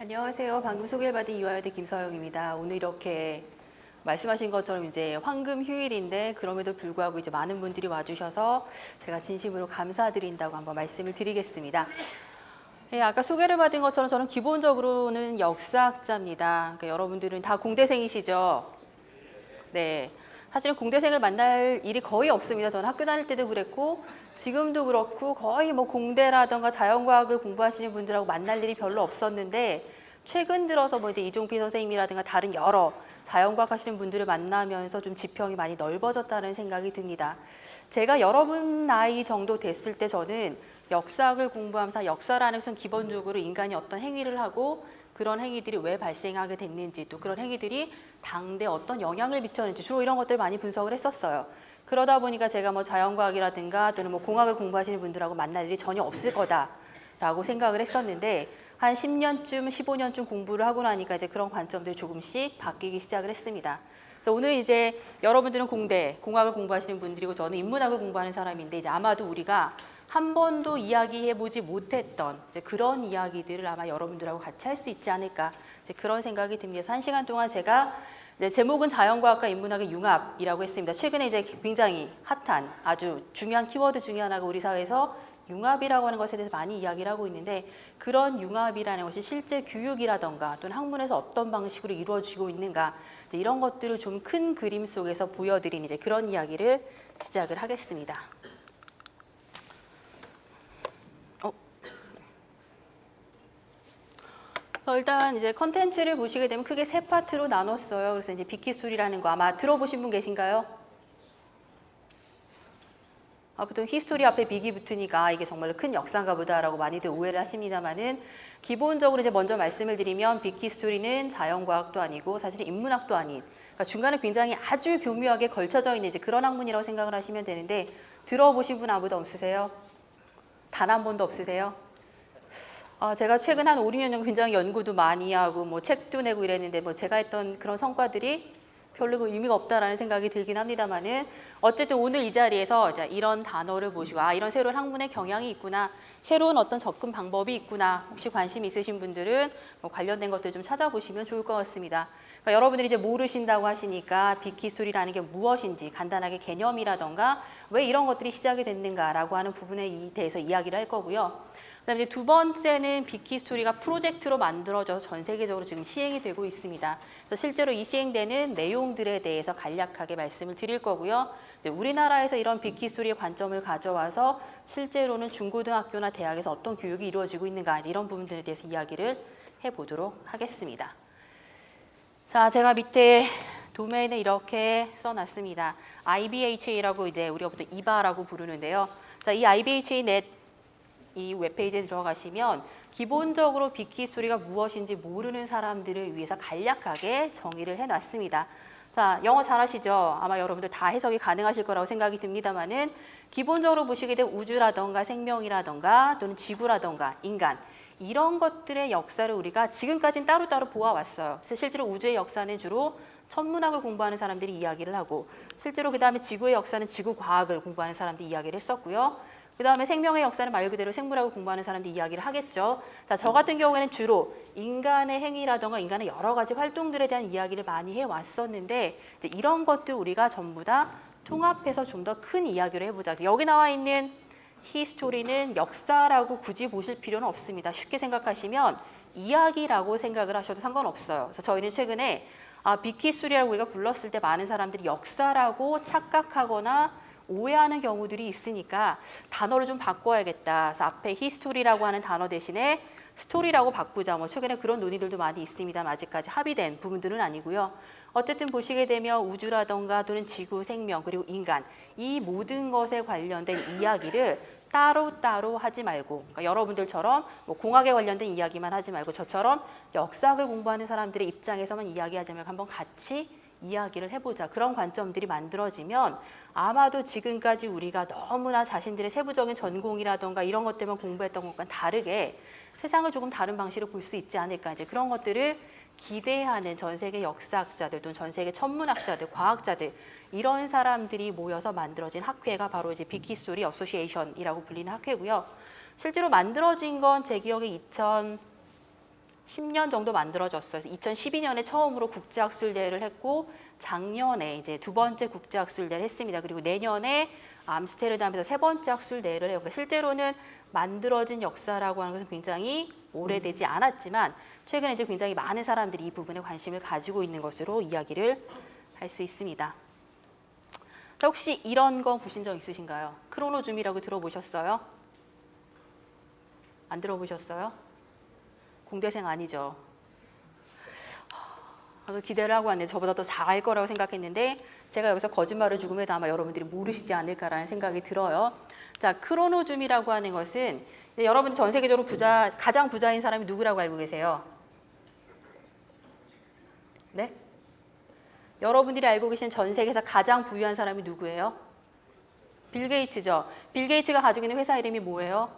안녕하세요. 방금 소개받은 이화여대 김서영입니다. 오늘 이렇게 말씀하신 것처럼 이제 황금 휴일인데 그럼에도 불구하고 이제 많은 분들이 와주셔서 제가 진심으로 감사드린다고 한번 말씀을 드리겠습니다. 네, 아까 소개를 받은 것처럼 저는 기본적으로는 역사학자입니다. 그러니까 여러분들은 다 공대생이시죠? 네. 사실은 공대생을 만날 일이 거의 없습니다. 저는 학교 다닐 때도 그랬고 지금도 그렇고 거의 뭐 공대라던가 자연과학을 공부하시는 분들하고 만날 일이 별로 없었는데 최근 들어서 뭐 이제 이종필 선생님이라든가 다른 여러 자연과학 하시는 분들을 만나면서 좀 지평이 많이 넓어졌다는 생각이 듭니다. 제가 여러분 나이 정도 됐을 때 저는 역사학을 공부하면서 역사라는 것은 기본적으로 인간이 어떤 행위를 하고 그런 행위들이 왜 발생하게 됐는지 또 그런 행위들이 당대에 어떤 영향을 미쳤는지 주로 이런 것들을 많이 분석을 했었어요. 그러다 보니까 제가 뭐 자연과학이라든가 또는 뭐 공학을 공부하시는 분들하고 만날 일이 전혀 없을 거다라고 생각을 했었는데 한 10년쯤, 15년쯤 공부를 하고 나니까 이제 그런 관점들이 조금씩 바뀌기 시작을 했습니다. 그래서 오늘 이제 여러분들은 공대, 공학을 공부하시는 분들이고 저는 인문학을 공부하는 사람인데 이제 아마도 우리가 한 번도 이야기해보지 못했던 이제 그런 이야기들을 아마 여러분들하고 같이 할 수 있지 않을까 이제 그런 생각이 듭니다. 그래서 1시간 동안 제가 제목은 자연과학과 인문학의 융합이라고 했습니다. 최근에 이제 굉장히 핫한 아주 중요한 키워드 중에 하나가 우리 사회에서 융합이라고 하는 것에 대해서 많이 이야기를 하고 있는데 그런 융합이라는 것이 실제 교육이라던가 또는 학문에서 어떤 방식으로 이루어지고 있는가 이런 것들을 좀 큰 그림 속에서 보여드린 이제 그런 이야기를 시작을 하겠습니다. 그래서 일단 이제 컨텐츠를 보시게 되면 크게 세 파트로 나눴어요. 그래서 이제 빅히스토리라는 거 아마 들어보신 분 계신가요? 보통 히스토리 앞에 빅이 붙으니까 이게 정말로 큰 역사인가 보다라고 많이들 오해를 하십니다만은 기본적으로 이제 먼저 말씀을 드리면 빅히스토리는 자연과학도 아니고 사실 인문학도 아닌 그러니까 중간에 굉장히 아주 교묘하게 걸쳐져 있는 이제 그런 학문이라고 생각을 하시면 되는데 들어보신 분 아무도 없으세요? 단 한 번도 없으세요? 제가 최근 한 5, 6년 정도 굉장히 연구도 많이 하고 뭐 책도 내고 이랬는데 뭐 제가 했던 그런 성과들이 별로 의미가 없다라는 생각이 들긴 합니다만은 어쨌든 오늘 이 자리에서 이런 단어를 보시고 이런 새로운 학문의 경향이 있구나 새로운 어떤 접근 방법이 있구나 혹시 관심 있으신 분들은 뭐 관련된 것들 좀 찾아보시면 좋을 것 같습니다. 그러니까 여러분들이 이제 모르신다고 하시니까 빅히스토리라는 게 무엇인지 간단하게 개념이라던가 왜 이런 것들이 시작이 됐는가라고 하는 부분에 대해서 이야기를 할 거고요. 그다음에 두 번째는 빅히스토리가 프로젝트로 만들어져서 전 세계적으로 지금 시행이 되고 있습니다. 그래서 실제로 이 시행되는 내용들에 대해서 간략하게 말씀을 드릴 거고요. 우리나라에서 이런 빅히스토리의 관점을 가져와서 실제로는 중고등학교나 대학에서 어떤 교육이 이루어지고 있는가 이런 부분들에 대해서 이야기를 해보도록 하겠습니다. 자, 제가 밑에 도메인에 이렇게 써놨습니다. IBHA라고 이제 우리가 보통 이바라고 부르는데요. 자, 이 IBHA 넷 이 웹페이지에 들어가시면 기본적으로 빅히스토리가 무엇인지 모르는 사람들을 위해서 간략하게 정의를 해놨습니다. 자, 영어 잘하시죠? 아마 여러분들 다 해석이 가능하실 거라고 생각이 듭니다만은 기본적으로 보시게 되면 우주라던가 생명이라던가 또는 지구라던가 인간 이런 것들의 역사를 우리가 지금까지는 따로따로 보아왔어요. 실제로 우주의 역사는 주로 천문학을 공부하는 사람들이 이야기를 하고 실제로 그 다음에 지구의 역사는 지구과학을 공부하는 사람들이 이야기를 했었고요. 그 다음에 생명의 역사는 말 그대로 생물학을 공부하는 사람들이 이야기를 하겠죠. 자, 저 같은 경우에는 주로 인간의 행위라던가 인간의 여러 가지 활동들에 대한 이야기를 많이 해왔었는데 이제 이런 것들 우리가 전부 다 통합해서 좀 더 큰 이야기를 해보자. 여기 나와 있는 히스토리는 역사라고 굳이 보실 필요는 없습니다. 쉽게 생각하시면 이야기라고 생각을 하셔도 상관없어요. 그래서 저희는 최근에 빅히스토리라고 우리가 불렀을 때 많은 사람들이 역사라고 착각하거나 오해하는 경우들이 있으니까 단어를 좀 바꿔야겠다. 그래서 앞에 히스토리라고 하는 단어 대신에 스토리라고 바꾸자. 뭐 최근에 그런 논의들도 많이 있습니다만 아직까지 합의된 부분들은 아니고요. 어쨌든 보시게 되면 우주라던가 또는 지구, 생명, 그리고 인간 이 모든 것에 관련된 이야기를 따로따로 하지 말고 그러니까 여러분들처럼 뭐 공학에 관련된 이야기만 하지 말고 저처럼 역사학을 공부하는 사람들의 입장에서만 이야기하지 말고 한번 같이 이야기를 해보자. 그런 관점들이 만들어지면 아마도 지금까지 우리가 너무나 자신들의 세부적인 전공이라던가 이런 것 때문에 공부했던 것과는 다르게 세상을 조금 다른 방식으로 볼 수 있지 않을까. 이제 그런 것들을 기대하는 전 세계 역사학자들 또는 전 세계 천문학자들, 과학자들 이런 사람들이 모여서 만들어진 학회가 바로 이제 빅히스토리 어소시에이션이라고 불리는 학회고요. 실제로 만들어진 건 제 기억에 10년 정도 만들어졌어요. 2012년에 처음으로 국제학술대회를 했고 작년에 이제 두 번째 국제학술대회를 했습니다. 그리고 내년에 암스테르담에서 세 번째 학술대회를 해요. 그러니까 실제로는 만들어진 역사라고 하는 것은 굉장히 오래되지 않았지만 최근에 이제 굉장히 많은 사람들이 이 부분에 관심을 가지고 있는 것으로 이야기를 할 수 있습니다. 자, 혹시 이런 거 보신 적 있으신가요? 크로노줌이라고 들어보셨어요? 안 들어보셨어요? 공대생 아니죠? 저도 기대를 하고 왔는데 저보다 더 잘할 거라고 생각했는데 제가 여기서 거짓말을 조금 해도 아마 여러분들이 모르시지 않을까라는 생각이 들어요. 자, 크로노줌이라고 하는 것은 여러분들 전 세계적으로 가장 부자인 사람이 누구라고 알고 계세요? 네? 여러분들이 알고 계신 전 세계에서 가장 부유한 사람이 누구예요? 빌 게이츠죠. 빌 게이츠가 가지고 있는 회사 이름이 뭐예요?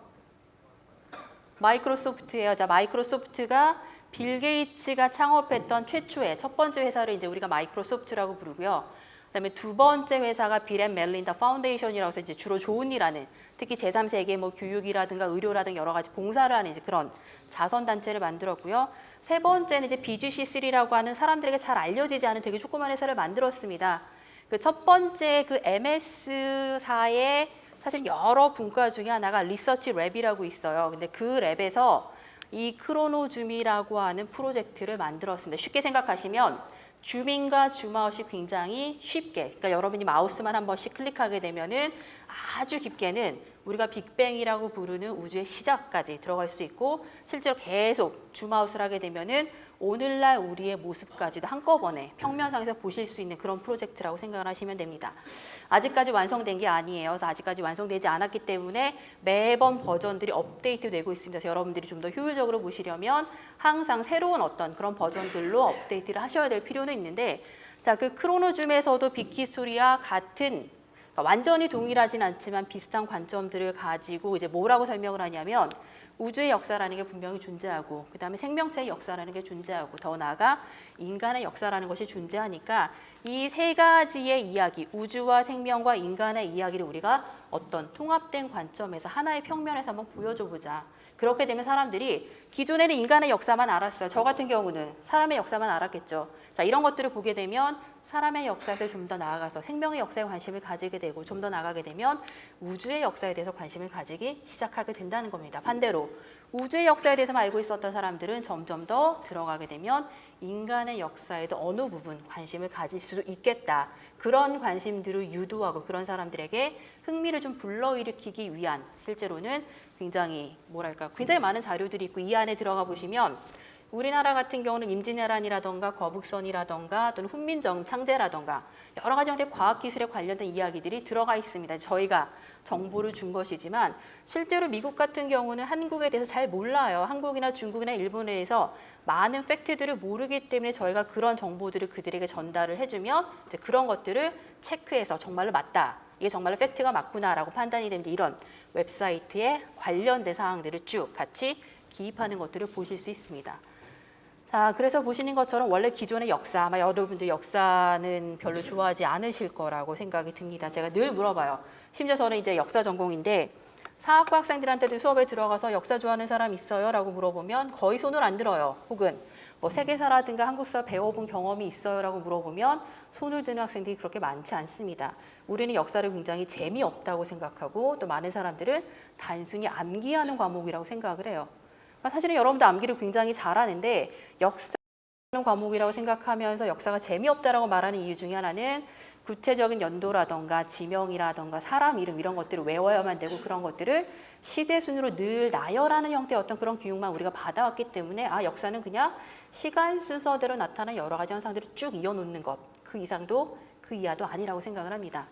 마이크로소프트예요. 자, 마이크로소프트가 빌 게이츠가 창업했던 최초의 첫 번째 회사를 이제 우리가 마이크로소프트라고 부르고요. 그다음에 두 번째 회사가 빌 앤 멜린다 파운데이션이라고 해서 이제 주로 좋은 일 하는, 특히 제3세계 뭐 교육이라든가 의료라든가 여러 가지 봉사를 하는 이제 그런 자선 단체를 만들었고요. 세 번째는 이제 BGC3라고 하는 사람들에게 잘 알려지지 않은 되게 조그만 회사를 만들었습니다. 그 첫 번째 그 MS사의 사실 여러 분과 중에 하나가 리서치 랩이라고 있어요. 근데 그 랩에서 이 크로노줌이라고 하는 프로젝트를 만들었습니다. 쉽게 생각하시면 줌인과 줌아웃이 굉장히 쉽게, 그러니까 여러분이 마우스만 한 번씩 클릭하게 되면은 아주 깊게는 우리가 빅뱅이라고 부르는 우주의 시작까지 들어갈 수 있고 실제로 계속 줌아웃을 하게 되면은 오늘날 우리의 모습까지도 한꺼번에 평면상에서 보실 수 있는 그런 프로젝트라고 생각을 하시면 됩니다. 아직까지 완성된 게 아니에요. 그래서 아직까지 완성되지 않았기 때문에 매번 버전들이 업데이트되고 있습니다. 그래서 여러분들이 좀 더 효율적으로 보시려면 항상 새로운 어떤 그런 버전들로 업데이트를 하셔야 될 필요는 있는데, 자, 그 크로노줌에서도 빅히스토리와 같은, 그러니까 완전히 동일하진 않지만 비슷한 관점들을 가지고 이제 뭐라고 설명을 하냐면 우주의 역사라는 게 분명히 존재하고 그 다음에 생명체의 역사라는 게 존재하고 더 나아가 인간의 역사라는 것이 존재하니까 이 세 가지의 이야기, 우주와 생명과 인간의 이야기를 우리가 어떤 통합된 관점에서 하나의 평면에서 한번 보여줘 보자. 그렇게 되면 사람들이 기존에는 인간의 역사만 알았어요. 저 같은 경우는 사람의 역사만 알았겠죠. 자, 이런 것들을 보게 되면 사람의 역사에서 좀 더 나아가서 생명의 역사에 관심을 가지게 되고 좀 더 나아가게 되면 우주의 역사에 대해서 관심을 가지기 시작하게 된다는 겁니다. 반대로 우주의 역사에 대해서만 알고 있었던 사람들은 점점 더 들어가게 되면 인간의 역사에도 어느 부분 관심을 가질 수도 있겠다. 그런 관심들을 유도하고 그런 사람들에게 흥미를 좀 불러일으키기 위한 실제로는 굉장히 뭐랄까 굉장히 많은 자료들이 있고 이 안에 들어가 보시면 우리나라 같은 경우는 임진왜란이라던가 거북선이라던가 또는 훈민정 창제라던가 여러 가지 형태의 과학기술에 관련된 이야기들이 들어가 있습니다. 저희가 정보를 준 것이지만 실제로 미국 같은 경우는 한국에 대해서 잘 몰라요. 한국이나 중국이나 일본에 대해서 많은 팩트들을 모르기 때문에 저희가 그런 정보들을 그들에게 전달을 해주면 이제 그런 것들을 체크해서 정말로 맞다. 이게 정말로 팩트가 맞구나라고 판단이 되는 이런 웹사이트에 관련된 사항들을 쭉 같이 기입하는 것들을 보실 수 있습니다. 자, 그래서 보시는 것처럼 원래 기존의 역사, 아마 여러분들 역사는 별로 좋아하지 않으실 거라고 생각이 듭니다. 제가 늘 물어봐요. 심지어 저는 이제 역사 전공인데 사학과 학생들한테도 수업에 들어가서 역사 좋아하는 사람 있어요? 라고 물어보면 거의 손을 안 들어요. 혹은 뭐 세계사라든가 한국사 배워본 경험이 있어요? 라고 물어보면 손을 드는 학생들이 그렇게 많지 않습니다. 우리는 역사를 굉장히 재미없다고 생각하고 또 많은 사람들은 단순히 암기하는 과목이라고 생각을 해요. 사실은 여러분도 암기를 굉장히 잘하는데 역사는 과목이라고 생각하면서 역사가 재미없다라고 말하는 이유 중에 하나는 구체적인 연도라던가 지명이라던가 사람 이름 이런 것들을 외워야만 되고 그런 것들을 시대 순으로 늘 나열하는 형태의 어떤 그런 교육만 우리가 받아왔기 때문에 아 역사는 그냥 시간 순서대로 나타나는 여러 가지 현상들을 쭉 이어놓는 것, 그 이상도 그 이하도 아니라고 생각을 합니다.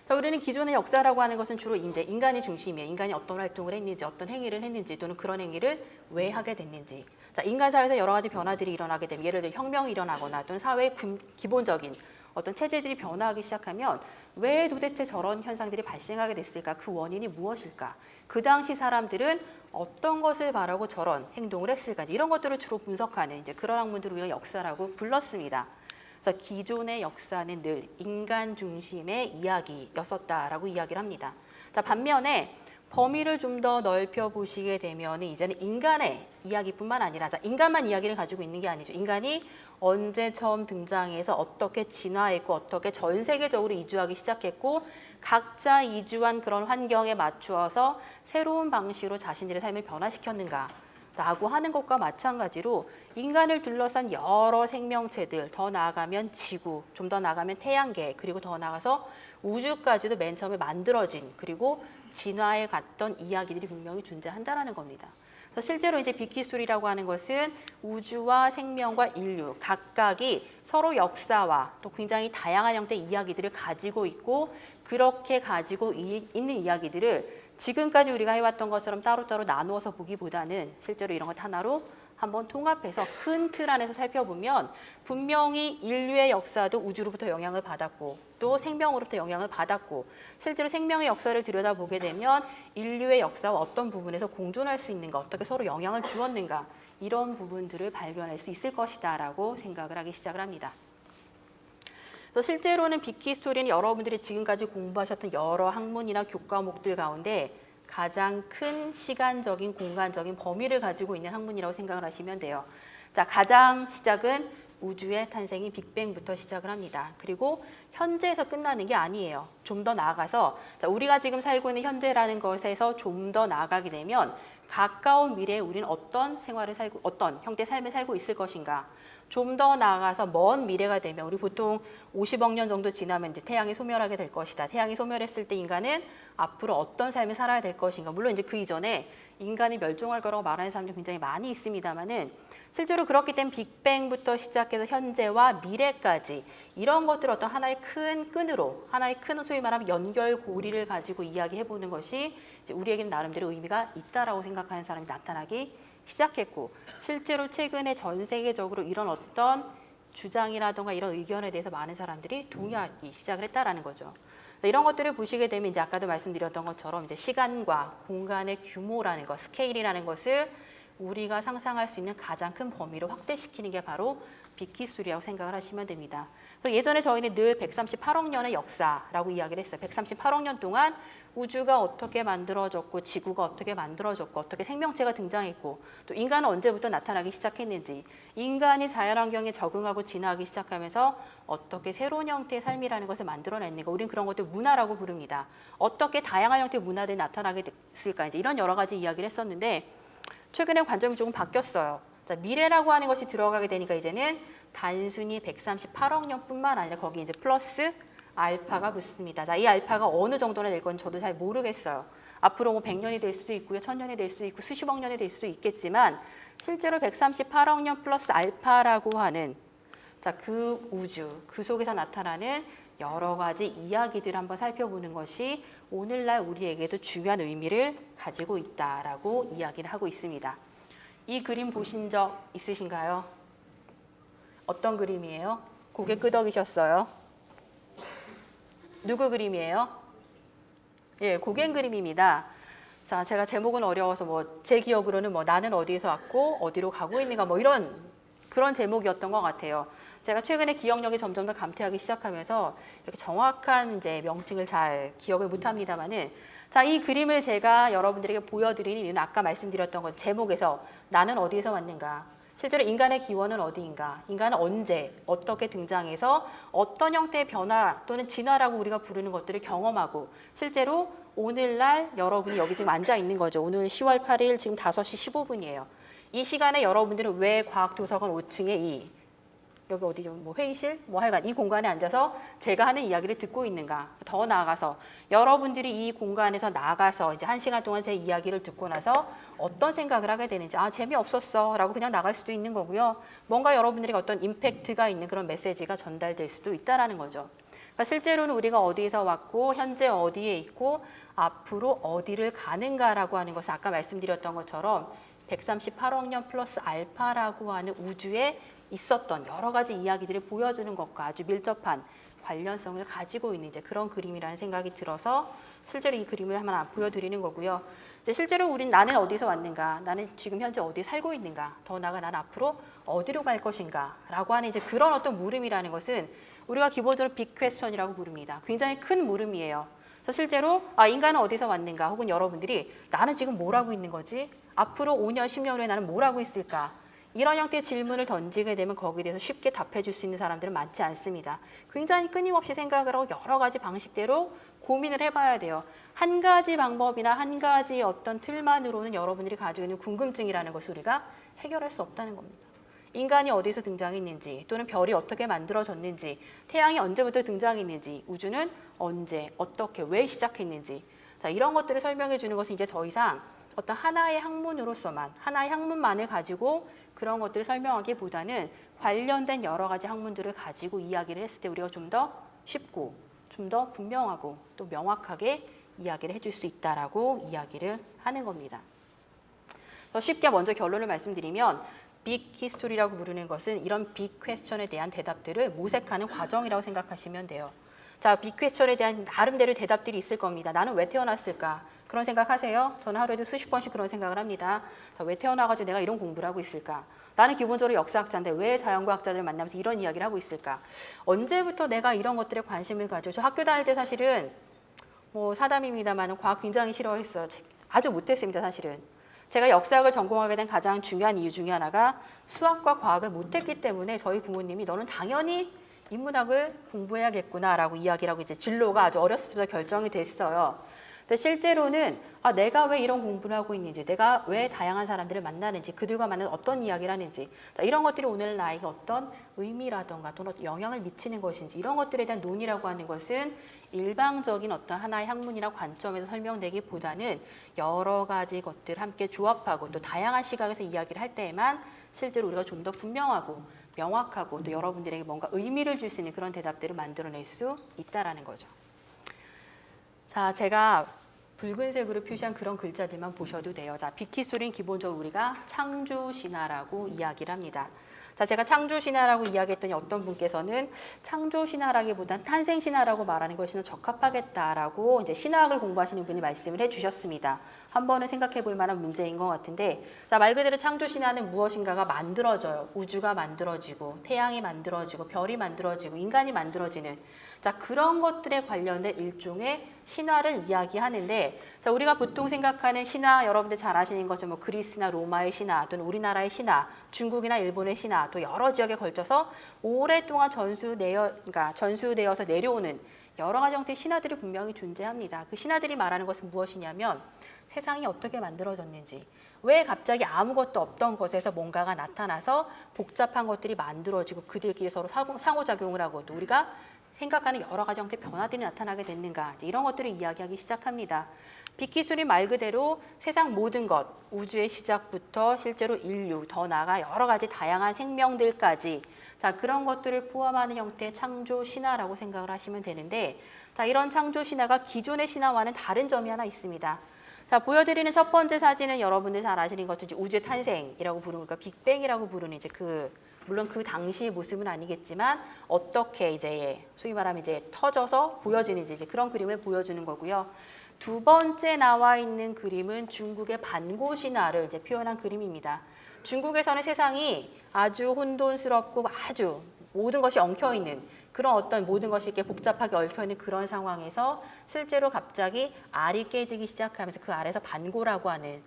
자, 우리는 기존의 역사라고 하는 것은 주로 이제 인간이 중심이에요. 인간이 어떤 활동을 했는지, 어떤 행위를 했는지, 또는 그런 행위를 왜 하게 됐는지. 자, 인간 사회에서 여러 가지 변화들이 일어나게 되면, 예를 들어 혁명이 일어나거나 또는 사회의 기본적인 어떤 체제들이 변화하기 시작하면 왜 도대체 저런 현상들이 발생하게 됐을까? 그 원인이 무엇일까? 그 당시 사람들은 어떤 것을 바라고 저런 행동을 했을까? 이런 것들을 주로 분석하는 이제 그런 학문들을 우리가 역사라고 불렀습니다. 그래서 기존의 역사는 늘 인간 중심의 이야기였었다라고 이야기를 합니다. 자, 반면에 범위를 좀 더 넓혀 보시게 되면 이제는 인간의 이야기뿐만 아니라, 자, 인간만 이야기를 가지고 있는 게 아니죠. 인간이 언제 처음 등장해서 어떻게 진화했고 어떻게 전 세계적으로 이주하기 시작했고 각자 이주한 그런 환경에 맞추어서 새로운 방식으로 자신들의 삶을 변화시켰는가 라고 하는 것과 마찬가지로 인간을 둘러싼 여러 생명체들, 더 나아가면 지구, 좀 더 나아가면 태양계, 그리고 더 나아가서 우주까지도 맨 처음에 만들어진 그리고 진화해 갔던 이야기들이 분명히 존재한다는 겁니다. 그래서 실제로 이제 빅히스토리라고 하는 것은 우주와 생명과 인류 각각이 서로 역사와 또 굉장히 다양한 형태의 이야기들을 가지고 있고 그렇게 가지고 있는 이야기들을 지금까지 우리가 해왔던 것처럼 따로따로 나누어서 보기보다는 실제로 이런 것 하나로 한번 통합해서 큰 틀 안에서 살펴보면 분명히 인류의 역사도 우주로부터 영향을 받았고 또 생명으로부터 영향을 받았고 실제로 생명의 역사를 들여다보게 되면 인류의 역사와 어떤 부분에서 공존할 수 있는가, 어떻게 서로 영향을 주었는가 이런 부분들을 발견할 수 있을 것이다 라고 생각을 하기 시작을 합니다. 그래서 실제로는 빅히스토리는 여러분들이 지금까지 공부하셨던 여러 학문이나 교과목들 가운데 가장 큰 시간적인 공간적인 범위를 가지고 있는 학문이라고 생각을 하시면 돼요. 자, 가장 시작은 우주의 탄생인 빅뱅부터 시작을 합니다. 그리고 현재에서 끝나는 게 아니에요. 좀 더 나아가서 자, 우리가 지금 살고 있는 현재라는 것에서 좀 더 나아가게 되면 가까운 미래에 우리는 어떤 생활을 살고 어떤 형태의 삶을 살고 있을 것인가. 좀 더 나아가서 먼 미래가 되면 우리 보통 50억 년 정도 지나면 이제 태양이 소멸하게 될 것이다. 태양이 소멸했을 때 인간은 앞으로 어떤 삶을 살아야 될 것인가. 물론 이제 그 이전에 인간이 멸종할 거라고 말하는 사람들이 굉장히 많이 있습니다만은 실제로 그렇기 때문에 빅뱅부터 시작해서 현재와 미래까지 이런 것들 어떤 하나의 큰 끈으로 하나의 큰 소위 말하면 연결고리를 가지고 이야기해 보는 것이 이제 우리에게는 나름대로 의미가 있다라고 생각하는 사람이 나타나기 시작했고 실제로 최근에 전 세계적으로 이런 어떤 주장이라던가 이런 의견에 대해서 많은 사람들이 동의하기 시작을 했다라는 거죠. 이런 것들을 보시게 되면 이제 아까도 말씀드렸던 것처럼 이제 시간과 공간의 규모라는 것, 스케일이라는 것을 우리가 상상할 수 있는 가장 큰 범위로 확대시키는 게 바로 빅히스토리라고 생각을 하시면 됩니다. 그래서 예전에 저희는 늘 138억 년의 역사라고 이야기를 했어요. 138억 년 동안 우주가 어떻게 만들어졌고 지구가 어떻게 만들어졌고 어떻게 생명체가 등장했고 또 인간은 언제부터 나타나기 시작했는지 인간이 자연환경에 적응하고 진화하기 시작하면서 어떻게 새로운 형태의 삶이라는 것을 만들어냈는가 우리는 그런 것들 문화라고 부릅니다. 어떻게 다양한 형태의 문화들이 나타나게 됐을까 이제 이런 여러 가지 이야기를 했었는데 최근에 관점이 조금 바뀌었어요. 자, 미래라고 하는 것이 들어가게 되니까 이제는 단순히 138억 년뿐만 아니라 거기 이제 플러스 알파가 붙습니다. 자, 이 알파가 어느 정도나 될 건 저도 잘 모르겠어요. 앞으로 뭐 100년이 될 수도 있고요. 1000년이 될 수도 있고 수십억 년이 될 수도 있겠지만 실제로 138억 년 플러스 알파라고 하는 자, 그 우주, 그 속에서 나타나는 여러 가지 이야기들을 한번 살펴보는 것이 오늘날 우리에게도 중요한 의미를 가지고 있다라고 이야기를 하고 있습니다. 이 그림 보신 적 있으신가요? 어떤 그림이에요? 고개 끄덕이셨어요? 누구 그림이에요? 예, 고갱 그림입니다. 자, 제가 제목은 어려워서 뭐 제 기억으로는 뭐 나는 어디에서 왔고 어디로 가고 있는가 뭐 이런 그런 제목이었던 것 같아요. 제가 최근에 기억력이 점점 더 감퇴하기 시작하면서 이렇게 정확한 이제 명칭을 잘 기억을 못합니다만은 자, 이 그림을 제가 여러분들에게 보여드리는 이유는 아까 말씀드렸던 것 제목에서 나는 어디에서 왔는가 실제로 인간의 기원은 어디인가 인간은 언제 어떻게 등장해서 어떤 형태의 변화 또는 진화라고 우리가 부르는 것들을 경험하고 실제로 오늘날 여러분이 여기 지금 앉아 있는 거죠. 오늘 10월 8일 지금 5시 15분이에요. 이 시간에 여러분들은 왜 과학도서관 5층에 여기 어디죠? 뭐 회의실? 뭐 하여간 이 공간에 앉아서 제가 하는 이야기를 듣고 있는가? 더 나아가서 여러분들이 이 공간에서 나가서 이제 1시간 동안 제 이야기를 듣고 나서 어떤 생각을 하게 되는지 아 재미없었어 라고 그냥 나갈 수도 있는 거고요. 뭔가 여러분들에게 어떤 임팩트가 있는 그런 메시지가 전달될 수도 있다라는 거죠. 그러니까 실제로는 우리가 어디에서 왔고 현재 어디에 있고 앞으로 어디를 가는가라고 하는 것을 아까 말씀드렸던 것처럼 138억 년 플러스 알파라고 하는 우주에 있었던 여러 가지 이야기들을 보여주는 것과 아주 밀접한 관련성을 가지고 있는 이제 그런 그림이라는 생각이 들어서 실제로 이 그림을 하나 보여드리는 거고요. 이제 실제로 우린 나는 어디서 왔는가, 나는 지금 현재 어디에 살고 있는가, 더 나아가 나는 앞으로 어디로 갈 것인가라고 하는 이제 그런 어떤 물음이라는 것은 우리가 기본적으로 빅 퀘스천이라고 부릅니다. 굉장히 큰 물음이에요. 그래서 실제로 인간은 어디서 왔는가 혹은 여러분들이 나는 지금 뭘 하고 있는 거지? 앞으로 5년, 10년 후에 나는 뭘 하고 있을까? 이런 형태의 질문을 던지게 되면 거기에 대해서 쉽게 답해 줄 수 있는 사람들은 많지 않습니다. 굉장히 끊임없이 생각을 하고 여러 가지 방식대로 고민을 해봐야 돼요. 한 가지 방법이나 한 가지 어떤 틀만으로는 여러분들이 가지고 있는 궁금증이라는 것을 우리가 해결할 수 없다는 겁니다. 인간이 어디서 등장했는지 또는 별이 어떻게 만들어졌는지 태양이 언제부터 등장했는지 우주는 언제 어떻게 왜 시작했는지 자, 이런 것들을 설명해 주는 것은 이제 더 이상 어떤 하나의 학문으로서만 하나의 학문만을 가지고 그런 것들을 설명하기보다는 관련된 여러 가지 학문들을 가지고 이야기를 했을 때 우리가 좀 더 쉽고 좀 더 분명하고 또 명확하게 이야기를 해줄 수 있다라고 이야기를 하는 겁니다. 더 쉽게 먼저 결론을 말씀드리면 빅 히스토리라고 부르는 것은 이런 빅 퀘스천에 대한 대답들을 모색하는 과정이라고 생각하시면 돼요. 자, 빅 퀘스천에 대한 나름대로 대답들이 있을 겁니다. 나는 왜 태어났을까? 그런 생각하세요? 저는 하루에도 수십 번씩 그런 생각을 합니다. 자, 왜 태어나가지고 내가 이런 공부를 하고 있을까? 나는 기본적으로 역사학자인데 왜 자연과학자들을 만나면서 이런 이야기를 하고 있을까? 언제부터 내가 이런 것들에 관심을 가지고 저 학교 다닐 때 사실은 뭐 사담입니다만 과학 굉장히 싫어했어요. 아주 못했습니다, 사실은. 제가 역사학을 전공하게 된 가장 중요한 이유 중에 하나가 수학과 과학을 못했기 때문에 저희 부모님이 너는 당연히 인문학을 공부해야겠구나라고 이야기를 하고 이제 진로가 아주 어렸을 때부터 결정이 됐어요. 근데 실제로는 내가 왜 이런 공부를 하고 있는지, 내가 왜 다양한 사람들을 만나는지, 그들과 만나는 어떤 이야기를 하는지, 이런 것들이 오늘 나에게 어떤 의미라던가 또는 영향을 미치는 것인지 이런 것들에 대한 논의라고 하는 것은 일방적인 어떤 하나의 학문이나 관점에서 설명되기보다는 여러 가지 것들을 함께 조합하고 또 다양한 시각에서 이야기를 할 때에만 실제로 우리가 좀 더 분명하고 명확하고 또 여러분들에게 뭔가 의미를 줄 수 있는 그런 대답들을 만들어낼 수 있다라는 거죠. 자, 제가 붉은색으로 표시한 그런 글자들만 보셔도 돼요. 자, 빅히스토리는 기본적으로 우리가 창조신화라고 이야기를 합니다. 자, 제가 창조신화라고 이야기했더니 어떤 분께서는 창조신화라기보단 탄생신화라고 말하는 것이 더 적합하겠다라고 이제 신화학을 공부하시는 분이 말씀을 해주셨습니다. 한 번은 생각해 볼 만한 문제인 것 같은데, 자, 말 그대로 창조신화는 무엇인가가 만들어져요. 우주가 만들어지고, 태양이 만들어지고, 별이 만들어지고, 인간이 만들어지는 자, 그런 것들에 관련된 일종의 신화를 이야기하는데, 자, 우리가 보통 생각하는 신화, 여러분들 잘 아시는 것처럼 뭐 그리스나 로마의 신화, 또는 우리나라의 신화, 중국이나 일본의 신화, 또 여러 지역에 걸쳐서 오랫동안 전수되어서 내려오는 여러 가지 형태의 신화들이 분명히 존재합니다. 그 신화들이 말하는 것은 무엇이냐면 세상이 어떻게 만들어졌는지, 왜 갑자기 아무것도 없던 것에서 뭔가가 나타나서 복잡한 것들이 만들어지고 그들끼리 서로 상호작용을 하고 또 우리가 생각하는 여러 가지 형태의 변화들이 나타나게 됐는가, 이런 것들을 이야기하기 시작합니다. 빅히스토리 말 그대로 세상 모든 것, 우주의 시작부터 실제로 인류, 더 나아가 여러 가지 다양한 생명들까지 자, 그런 것들을 포함하는 형태의 창조 신화라고 생각을 하시면 되는데, 자, 이런 창조 신화가 기존의 신화와는 다른 점이 하나 있습니다. 자, 보여드리는 첫 번째 사진은 여러분들 잘 아시는 것처럼 우주의 탄생이라고 부르는, 그러니까 빅뱅이라고 부르는 이제 물론 그 당시 모습은 아니겠지만 어떻게 이제 소위 말하면 이제 터져서 보여지는지 이제 그런 그림을 보여주는 거고요. 두 번째 나와 있는 그림은 중국의 반고신화를 이제 표현한 그림입니다. 중국에서는 세상이 아주 혼돈스럽고 아주 모든 것이 엉켜 있는 그런 어떤 모든 것이 이렇게 복잡하게 얽혀 있는 그런 상황에서 실제로 갑자기 알이 깨지기 시작하면서 그 알에서 반고라고 하는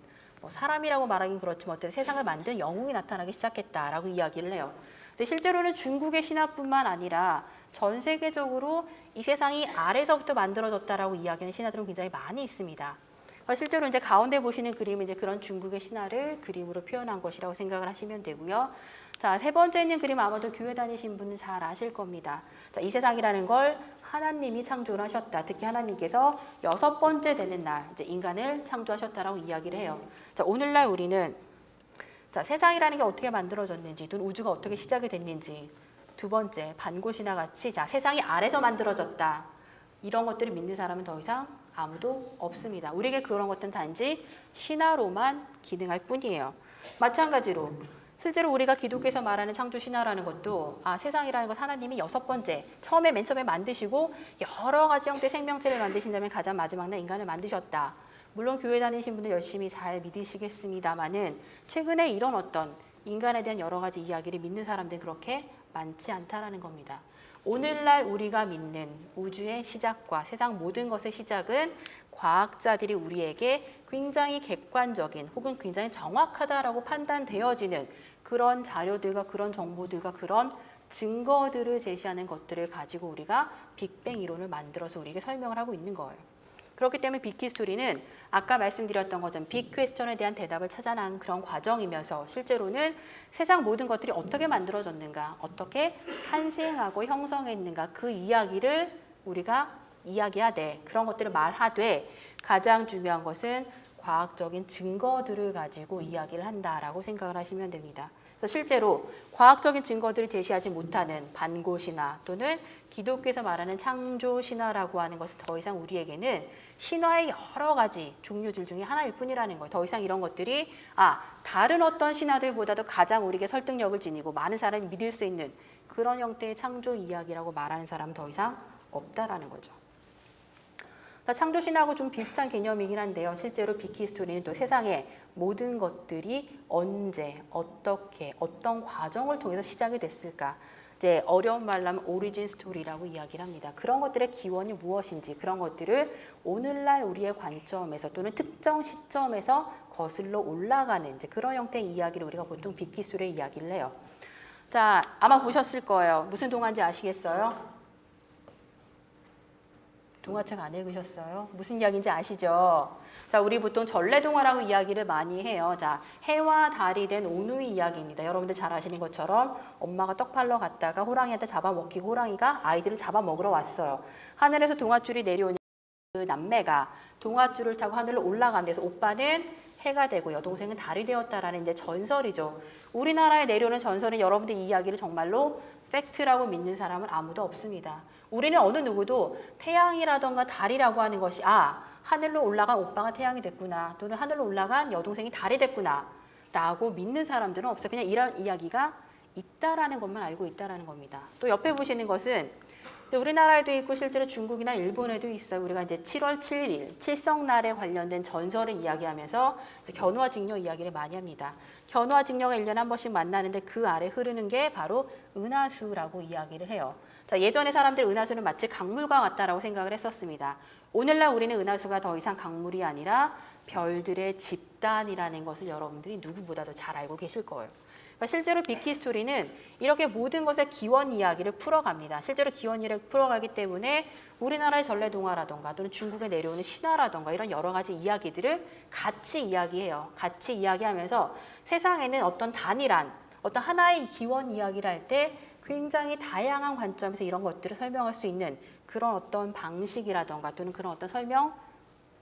사람이라고 말하긴 그렇지만 어쨌든 세상을 만든 영웅이 나타나기 시작했다라고 이야기를 해요. 근데 실제로는 중국의 신화뿐만 아니라 전 세계적으로 이 세상이 알에서부터 만들어졌다라고 이야기하는 신화들은 굉장히 많이 있습니다. 실제로 이제 가운데 보시는 그림은 이제 그런 중국의 신화를 그림으로 표현한 것이라고 생각을 하시면 되고요. 자, 세 번째 있는 그림 아마도 교회 다니신 분은 잘 아실 겁니다. 자, 이 세상이라는 걸 하나님이 창조를 하셨다. 특히 하나님께서 6번째 되는 날 이제 인간을 창조하셨다라고 이야기를 해요. 자, 오늘날 우리는 자, 세상이라는 게 어떻게 만들어졌는지, 또는 우주가 어떻게 시작이 됐는지, 두 번째 반고신화 같이 자, 세상이 알에서 만들어졌다. 이런 것들을 믿는 사람은 더 이상 아무도 없습니다. 우리에게 그런 것들은 단지 신화로만 기능할 뿐이에요. 마찬가지로 실제로 우리가 기독교에서 말하는 창조 신화라는 것도 세상이라는 것 하나님이 6번째, 맨 처음에 만드시고 여러 가지 형태의 생명체를 만드신 다음에 가장 마지막 날 인간을 만드셨다. 물론 교회 다니신 분들 열심히 잘 믿으시겠습니다만은 최근에 이런 어떤 인간에 대한 여러 가지 이야기를 믿는 사람들은 그렇게 많지 않다라는 겁니다. 오늘날 우리가 믿는 우주의 시작과 세상 모든 것의 시작은 과학자들이 우리에게 굉장히 객관적인 혹은 굉장히 정확하다라고 판단되어지는 그런 자료들과 그런 정보들과 그런 증거들을 제시하는 것들을 가지고 우리가 빅뱅 이론을 만들어서 우리에게 설명을 하고 있는 거예요. 그렇기 때문에 빅히스토리는 아까 말씀드렸던 것처럼 빅 퀘스천에 대한 대답을 찾아내는 그런 과정이면서 실제로는 세상 모든 것들이 어떻게 만들어졌는가, 어떻게 탄생하고 형성했는가 그 이야기를 우리가 이야기하되 그런 것들을 말하되 가장 중요한 것은 과학적인 증거들을 가지고 이야기를 한다라고 생각을 하시면 됩니다. 그래서 실제로 과학적인 증거들을 제시하지 못하는 반고신화 또는 기독교에서 말하는 창조신화라고 하는 것은 더 이상 우리에게는 신화의 여러 가지 종류들 중에 하나일 뿐이라는 거예요. 더 이상 이런 것들이 다른 어떤 신화들보다도 가장 우리에게 설득력을 지니고 많은 사람이 믿을 수 있는 그런 형태의 창조 이야기라고 말하는 사람은 더 이상 없다라는 거죠. 창조신화하고 좀 비슷한 개념이긴 한데요. 실제로 빅히스토리는 또 세상의 모든 것들이 언제, 어떻게, 어떤 과정을 통해서 시작이 됐을까. 이제 어려운 말로 하면 오리진 스토리라고 이야기를 합니다. 그런 것들의 기원이 무엇인지 그런 것들을 오늘날 우리의 관점에서 또는 특정 시점에서 거슬러 올라가는 이제 그런 형태의 이야기를 우리가 보통 빅히스토리의 이야기를 해요. 자, 아마 보셨을 거예요. 무슨 동화인지 아시겠어요? 동화책 안 읽으셨어요? 무슨 이야기인지 아시죠? 자, 우리 보통 전래동화라고 이야기를 많이 해요. 자, 해와 달이 된 오누이 이야기입니다. 여러분들 잘 아시는 것처럼 엄마가 떡 팔러 갔다가 호랑이한테 잡아먹히고 호랑이가 아이들을 잡아먹으러 왔어요. 하늘에서 동아줄이 내려오니 그 남매가 동아줄을 타고 하늘로 올라간 데서 오빠는 해가 되고 여동생은 달이 되었다라는 이제 전설이죠. 우리나라에 내려오는 전설은 여러분들 이 이야기를 정말로 팩트라고 믿는 사람은 아무도 없습니다. 우리는 어느 누구도 태양이라던가 달이라고 하는 것이 하늘로 올라간 오빠가 태양이 됐구나 또는 하늘로 올라간 여동생이 달이 됐구나 라고 믿는 사람들은 없어요. 그냥 이런 이야기가 있다라는 것만 알고 있다라는 겁니다. 또 옆에 보시는 것은 우리나라에도 있고 실제로 중국이나 일본에도 있어요. 우리가 이제 7월 7일 칠성날에 관련된 전설을 이야기하면서 견우와 직녀 이야기를 많이 합니다. 견우와 직녀가 1년에 한 번씩 만나는데 그 아래 흐르는 게 바로 은하수라고 이야기를 해요. 자, 예전에 사람들 은하수는 마치 강물과 같다라고 생각을 했었습니다. 오늘날 우리는 은하수가 더 이상 강물이 아니라 별들의 집단이라는 것을 여러분들이 누구보다도 잘 알고 계실 거예요. 그러니까 실제로 빅히스토리는 이렇게 모든 것의 기원 이야기를 풀어갑니다. 실제로 기원 이야기를 풀어가기 때문에 우리나라의 전래동화라던가 또는 중국에 내려오는 신화라던가 이런 여러 가지 이야기들을 같이 이야기해요. 같이 이야기하면서 세상에는 어떤 단일한 어떤 하나의 기원 이야기를 할 때 굉장히 다양한 관점에서 이런 것들을 설명할 수 있는 그런 어떤 방식이라던가 또는 그런 어떤 설명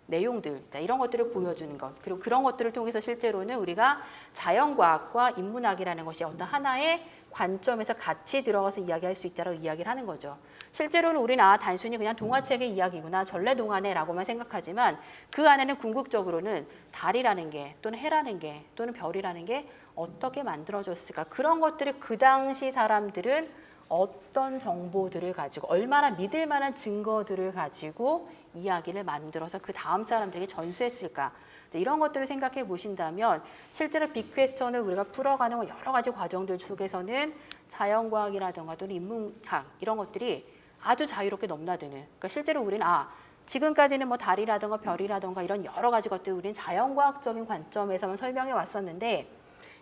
내용들, 자, 이런 것들을 보여주는 것, 그리고 그런 것들을 통해서 실제로는 우리가 자연과학과 인문학이라는 것이 어떤 하나의 관점에서 같이 들어가서 이야기할 수 있다고 이야기를 하는 거죠. 실제로는 우리는 단순히 그냥 동화책의 이야기구나, 전래동화네라고만 생각하지만 그 안에는 궁극적으로는 달이라는 게 또는 해라는 게 또는 별이라는 게 어떻게 만들어졌을까, 그런 것들을 그 당시 사람들은 어떤 정보들을 가지고 얼마나 믿을 만한 증거들을 가지고 이야기를 만들어서 그 다음 사람들에게 전수했을까, 이런 것들을 생각해 보신다면 실제로 빅 퀘스천을 우리가 풀어가는 여러 가지 과정들 속에서는 자연과학이라든가 또는 인문학 이런 것들이 아주 자유롭게 넘나드는, 그러니까 실제로 우리는 지금까지는 뭐 달이라든가 별이라든가 이런 여러 가지 것들 우리는 자연과학적인 관점에서만 설명해 왔었는데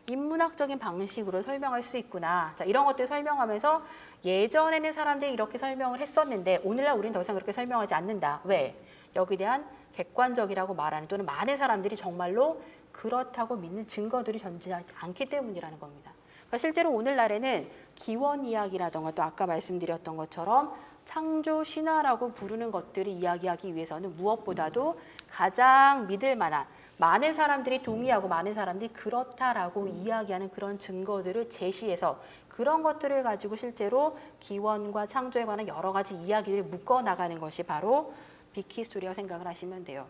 인문학적인 방식으로 설명할 수 있구나. 자, 이런 것들을 설명하면서 예전에는 사람들이 이렇게 설명을 했었는데 오늘날 우리는 더 이상 그렇게 설명하지 않는다. 왜? 여기에 대한 객관적이라고 말하는 또는 많은 사람들이 정말로 그렇다고 믿는 증거들이 존재하지 않기 때문이라는 겁니다. 그러니까 실제로 오늘날에는 기원 이야기라던가 또 아까 말씀드렸던 것처럼 창조 신화라고 부르는 것들을 이야기하기 위해서는 무엇보다도 가장 믿을 만한 많은 사람들이 동의하고 많은 사람들이 그렇다라고 이야기하는 그런 증거들을 제시해서 그런 것들을 가지고 실제로 기원과 창조에 관한 여러 가지 이야기를 묶어나가는 것이 바로 빅히스토리라고 생각을 하시면 돼요.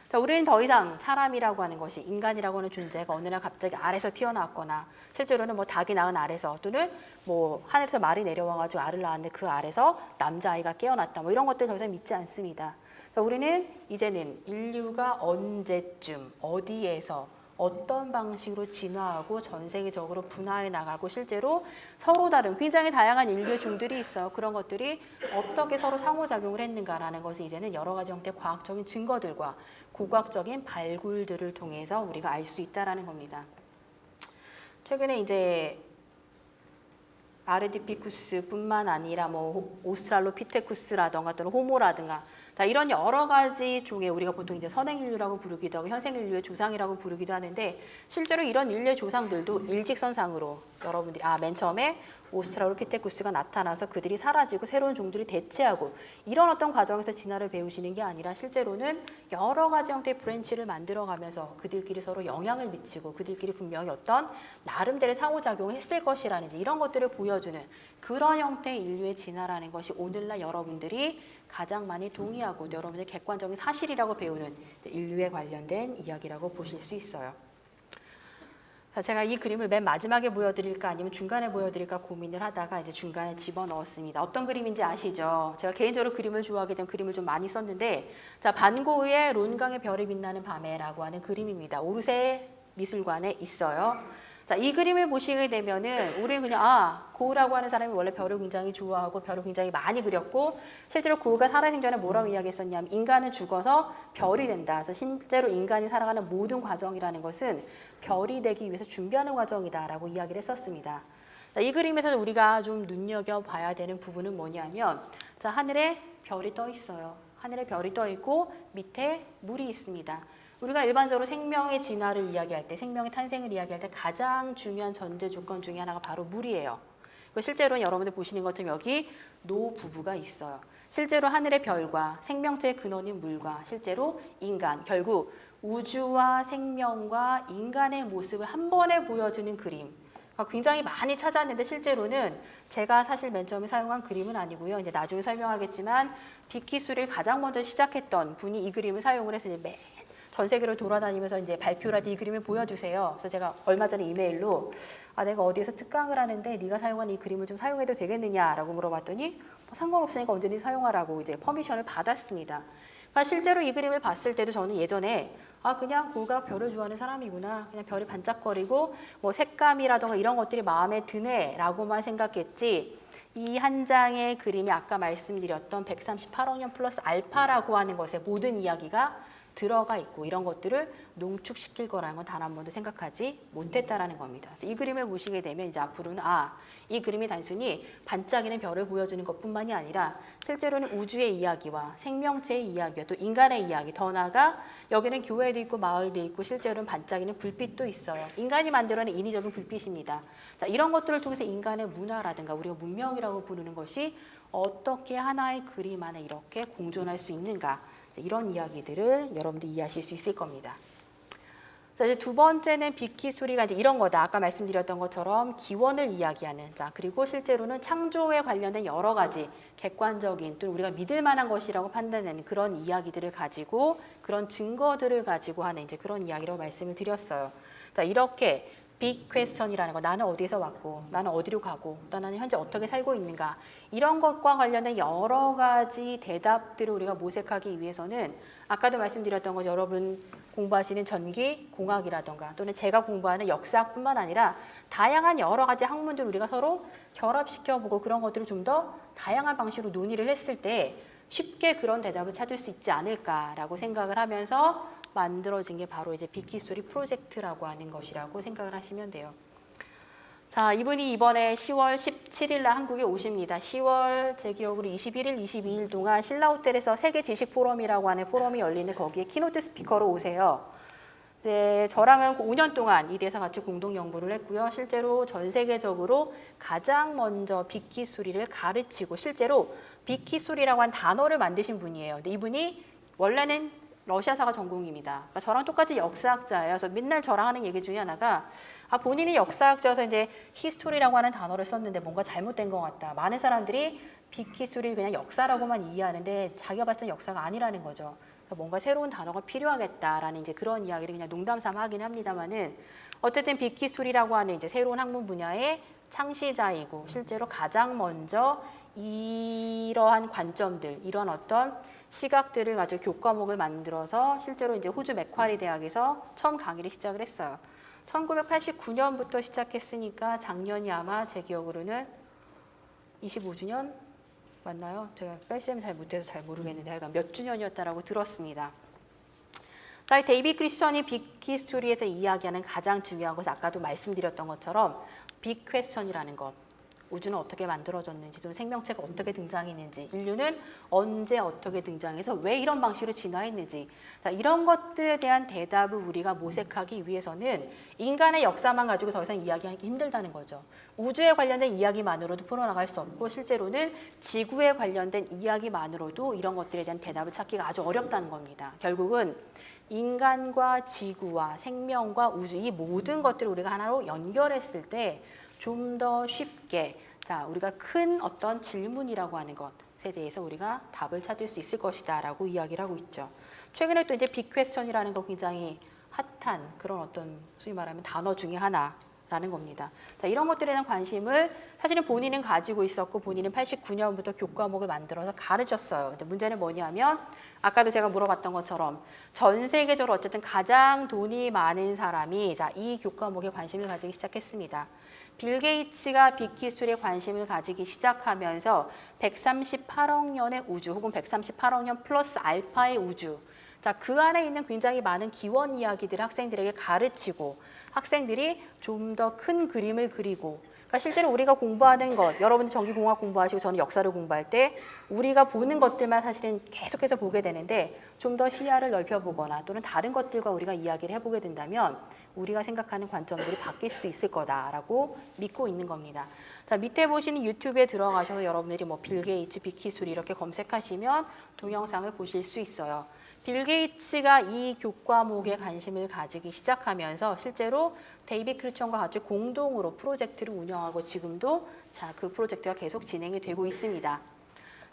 자, 우리는 더 이상 사람이라고 하는 것이, 인간이라고 하는 존재가 어느 날 갑자기 알에서 튀어나왔거나 실제로는 뭐 닭이 낳은 알에서 또는 뭐 하늘에서 말이 내려와가지고 알을 낳았는데 그 알에서 남자아이가 깨어났다, 뭐 이런 것들 더 이상 믿지 않습니다. 우리는 이제는 인류가 언제쯤 어디에서 어떤 방식으로 진화하고 전 세계적으로 분화해 나가고 실제로 서로 다른 굉장히 다양한 인류의 종들이 있어. 그런 것들이 어떻게 서로 상호작용을 했는가라는 것을 이제는 여러 가지 형태의 과학적인 증거들과 고고학적인 발굴들을 통해서 우리가 알 수 있다라는 겁니다. 최근에 이제 아르디피쿠스뿐만 아니라 뭐 오스트랄로피테쿠스라던가 또는 호모라든가 이런 여러 가지 종의 우리가 보통 이제 선행인류라고 부르기도 하고 현생인류의 조상이라고 부르기도 하는데 실제로 이런 인류의 조상들도 일직선상으로 여러분들이 맨 처음에 오스트랄로피테쿠스가 나타나서 그들이 사라지고 새로운 종들이 대체하고 이런 어떤 과정에서 진화를 배우시는 게 아니라 실제로는 여러 가지 형태의 브랜치를 만들어가면서 그들끼리 서로 영향을 미치고 그들끼리 분명히 어떤 나름대로의 상호작용을 했을 것이라는 이런 것들을 보여주는 그런 형태의 인류의 진화라는 것이 오늘날 여러분들이 가장 많이 동의하고 여러분들 객관적인 사실이라고 배우는 인류에 관련된 이야기라고 보실 수 있어요. 제가 이 그림을 맨 마지막에 보여드릴까 아니면 중간에 보여드릴까 고민을 하다가 이제 중간에 집어넣었습니다. 어떤 그림인지 아시죠? 제가 개인적으로 그림을 좋아하게 된 그림을 좀 많이 썼는데 반 고흐의 론강의 별이 빛나는 밤에라고 하는 그림입니다. 오르세 미술관에 있어요. 이 그림을 보시게 되면은 우리는 그냥 고흐라고 하는 사람이 원래 별을 굉장히 좋아하고 별을 굉장히 많이 그렸고 실제로 고흐가 살아생전에 뭐라고 이야기했었냐면 인간은 죽어서 별이 된다. 그래서 실제로 인간이 살아가는 모든 과정이라는 것은 별이 되기 위해서 준비하는 과정이다라고 이야기를 했었습니다. 이 그림에서 우리가 좀 눈여겨봐야 되는 부분은 뭐냐면 하늘에 별이 떠 있어요. 하늘에 별이 떠 있고 밑에 물이 있습니다. 우리가 일반적으로 생명의 진화를 이야기할 때, 생명의 탄생을 이야기할 때 가장 중요한 전제 조건 중에 하나가 바로 물이에요. 실제로는 여러분들 보시는 것처럼 여기 노부부가 있어요. 실제로 하늘의 별과 생명체의 근원인 물과 실제로 인간, 결국 우주와 생명과 인간의 모습을 한 번에 보여주는 그림. 굉장히 많이 찾았는데 실제로는 제가 사실 맨 처음에 사용한 그림은 아니고요. 이제 나중에 설명하겠지만 빅히수를 가장 먼저 시작했던 분이 이 그림을 사용을 해서 이제 전 세계를 돌아다니면서 이제 발표라도 이 그림을 보여주세요. 그래서 제가 얼마 전에 이메일로 내가 어디에서 특강을 하는데 네가 사용한 이 그림을 좀 사용해도 되겠느냐라고 물어봤더니 상관없으니까 언제든지 사용하라고 이제 퍼미션을 받았습니다. 실제로 이 그림을 봤을 때도 저는 예전에 그냥 고흐가 별을 좋아하는 사람이구나. 그냥 별이 반짝거리고 뭐 색감이라던가 이런 것들이 마음에 드네라고만 생각했지 이 한 장의 그림이 아까 말씀드렸던 138억 년 플러스 알파라고 하는 것의 모든 이야기가 들어가 있고 이런 것들을 농축시킬 거라는 건 단 한 번도 생각하지 못했다라는 겁니다. 그래서 이 그림을 보시게 되면 이제 앞으로는 이 그림이 단순히 반짝이는 별을 보여주는 것뿐만이 아니라 실제로는 우주의 이야기와 생명체의 이야기와 또 인간의 이야기, 더 나아가 여기는 교회도 있고 마을도 있고 실제로는 반짝이는 불빛도 있어요. 인간이 만들어낸 인위적인 불빛입니다. 이런 것들을 통해서 인간의 문화라든가 우리가 문명이라고 부르는 것이 어떻게 하나의 그림 안에 이렇게 공존할 수 있는가, 이런 이야기들을 여러분들 이해하실 수 있을 겁니다. 이제 두 번째는 빅히스토리가 이제 이런 거다. 아까 말씀드렸던 것처럼 기원을 이야기하는. 그리고 실제로는 창조에 관련된 여러 가지 객관적인 또 우리가 믿을 만한 것이라고 판단하는 그런 이야기들을 가지고 그런 증거들을 가지고 하는 이제 그런 이야기로 말씀을 드렸어요. 이렇게 빅 퀘스천이라는 거, 나는 어디에서 왔고 나는 어디로 가고 또 나는 현재 어떻게 살고 있는가, 이런 것과 관련된 여러 가지 대답들을 우리가 모색하기 위해서는 아까도 말씀드렸던 것, 여러분 공부하시는 전기, 공학이라던가 또는 제가 공부하는 역사뿐만 아니라 다양한 여러 가지 학문들을 우리가 서로 결합시켜보고 그런 것들을 좀 더 다양한 방식으로 논의를 했을 때 쉽게 그런 대답을 찾을 수 있지 않을까라고 생각을 하면서 만들어진 게 바로 이제 빅히스토리 프로젝트라고 하는 것이라고 생각을 하시면 돼요. 이분이 이번에 10월 17일 날 한국에 오십니다. 10월 제 기억으로 21일, 22일 동안 신라호텔에서 세계 지식 포럼이라고 하는 포럼이 열리는 거기에 키노트 스피커로 오세요. 네, 저랑은 5년 동안 이 대해서 같이 공동 연구를 했고요. 실제로 전 세계적으로 가장 먼저 빅히스토리를 가르치고 실제로 빅히스토리라고 한 단어를 만드신 분이에요. 근데 이분이 원래는 러시아사가 전공입니다. 그러니까 저랑 똑같이 역사학자예요. 그래서 맨날 저랑 하는 얘기 중에 하나가 본인이 역사학자여서 이제 히스토리라고 하는 단어를 썼는데 뭔가 잘못된 것 같다. 많은 사람들이 빅히스토리를 그냥 역사라고만 이해하는데 자기가 봤을 때 역사가 아니라는 거죠. 그래서 뭔가 새로운 단어가 필요하겠다라는 이제 그런 이야기를 그냥 농담삼아 하긴 합니다만은 어쨌든 빅히스토리라고 하는 이제 새로운 학문 분야의 창시자이고 실제로 가장 먼저 이러한 관점들, 이런 어떤 시각들을 가지고 교과목을 만들어서 실제로 이제 호주 맥쿼리 대학에서 처음 강의를 시작을 했어요. 1989년부터 시작했으니까 작년이 아마 제 기억으로는 25주년 맞나요? 제가 뺄셈 잘 못해서 잘 모르겠는데 하여간 몇 주년이었다라고 들었습니다. 자, 데이비 크리스천이 빅 히스토리에서 이야기하는 가장 중요한 것은 아까도 말씀드렸던 것처럼 빅 퀘스천이라는 것. 우주는 어떻게 만들어졌는지, 또는 생명체가 어떻게 등장했는지, 인류는 언제 어떻게 등장해서 왜 이런 방식으로 진화했는지, 자, 이런 것들에 대한 대답을 우리가 모색하기 위해서는 인간의 역사만 가지고 더 이상 이야기하기 힘들다는 거죠. 우주에 관련된 이야기만으로도 풀어나갈 수 없고 실제로는 지구에 관련된 이야기만으로도 이런 것들에 대한 대답을 찾기가 아주 어렵다는 겁니다. 결국은 인간과 지구와 생명과 우주 이 모든 것들을 우리가 하나로 연결했을 때 좀 더 쉽게 자, 우리가 큰 어떤 질문이라고 하는 것에 대해서 우리가 답을 찾을 수 있을 것이다라고 이야기를 하고 있죠. 최근에 또 이제 빅 퀘스천이라는 거 굉장히 핫한 그런 어떤 소위 말하면 단어 중에 하나라는 겁니다. 자, 이런 것들에 대한 관심을 사실은 본인은 가지고 있었고 본인은 89년부터 교과목을 만들어서 가르쳤어요. 근데 문제는 뭐냐면 아까도 제가 물어봤던 것처럼 전 세계적으로 어쨌든 가장 돈이 많은 사람이 자, 이 교과목에 관심을 가지기 시작했습니다. 빌 게이츠가 빅 히스토리에 관심을 가지기 시작하면서 138억 년의 우주 혹은 138억 년 플러스 알파의 우주, 자, 그 안에 있는 굉장히 많은 기원 이야기들을 학생들에게 가르치고 학생들이 좀 더 큰 그림을 그리고, 그러니까 실제로 우리가 공부하는 것, 여러분들 전기공학 공부하시고 저는 역사를 공부할 때 우리가 보는 것들만 사실은 계속해서 보게 되는데 좀 더 시야를 넓혀보거나 또는 다른 것들과 우리가 이야기를 해보게 된다면 우리가 생각하는 관점들이 바뀔 수도 있을 거다라고 믿고 있는 겁니다. 자, 밑에 보시는 유튜브에 들어가셔서 여러분들이 뭐 빌 게이츠, 빅 히스토리 이렇게 검색하시면 동영상을 보실 수 있어요. 빌 게이츠가 이 교과목에 관심을 가지기 시작하면서 실제로 데이비 크리스천과 같이 공동으로 프로젝트를 운영하고 지금도 자, 그 프로젝트가 계속 진행이 되고 있습니다.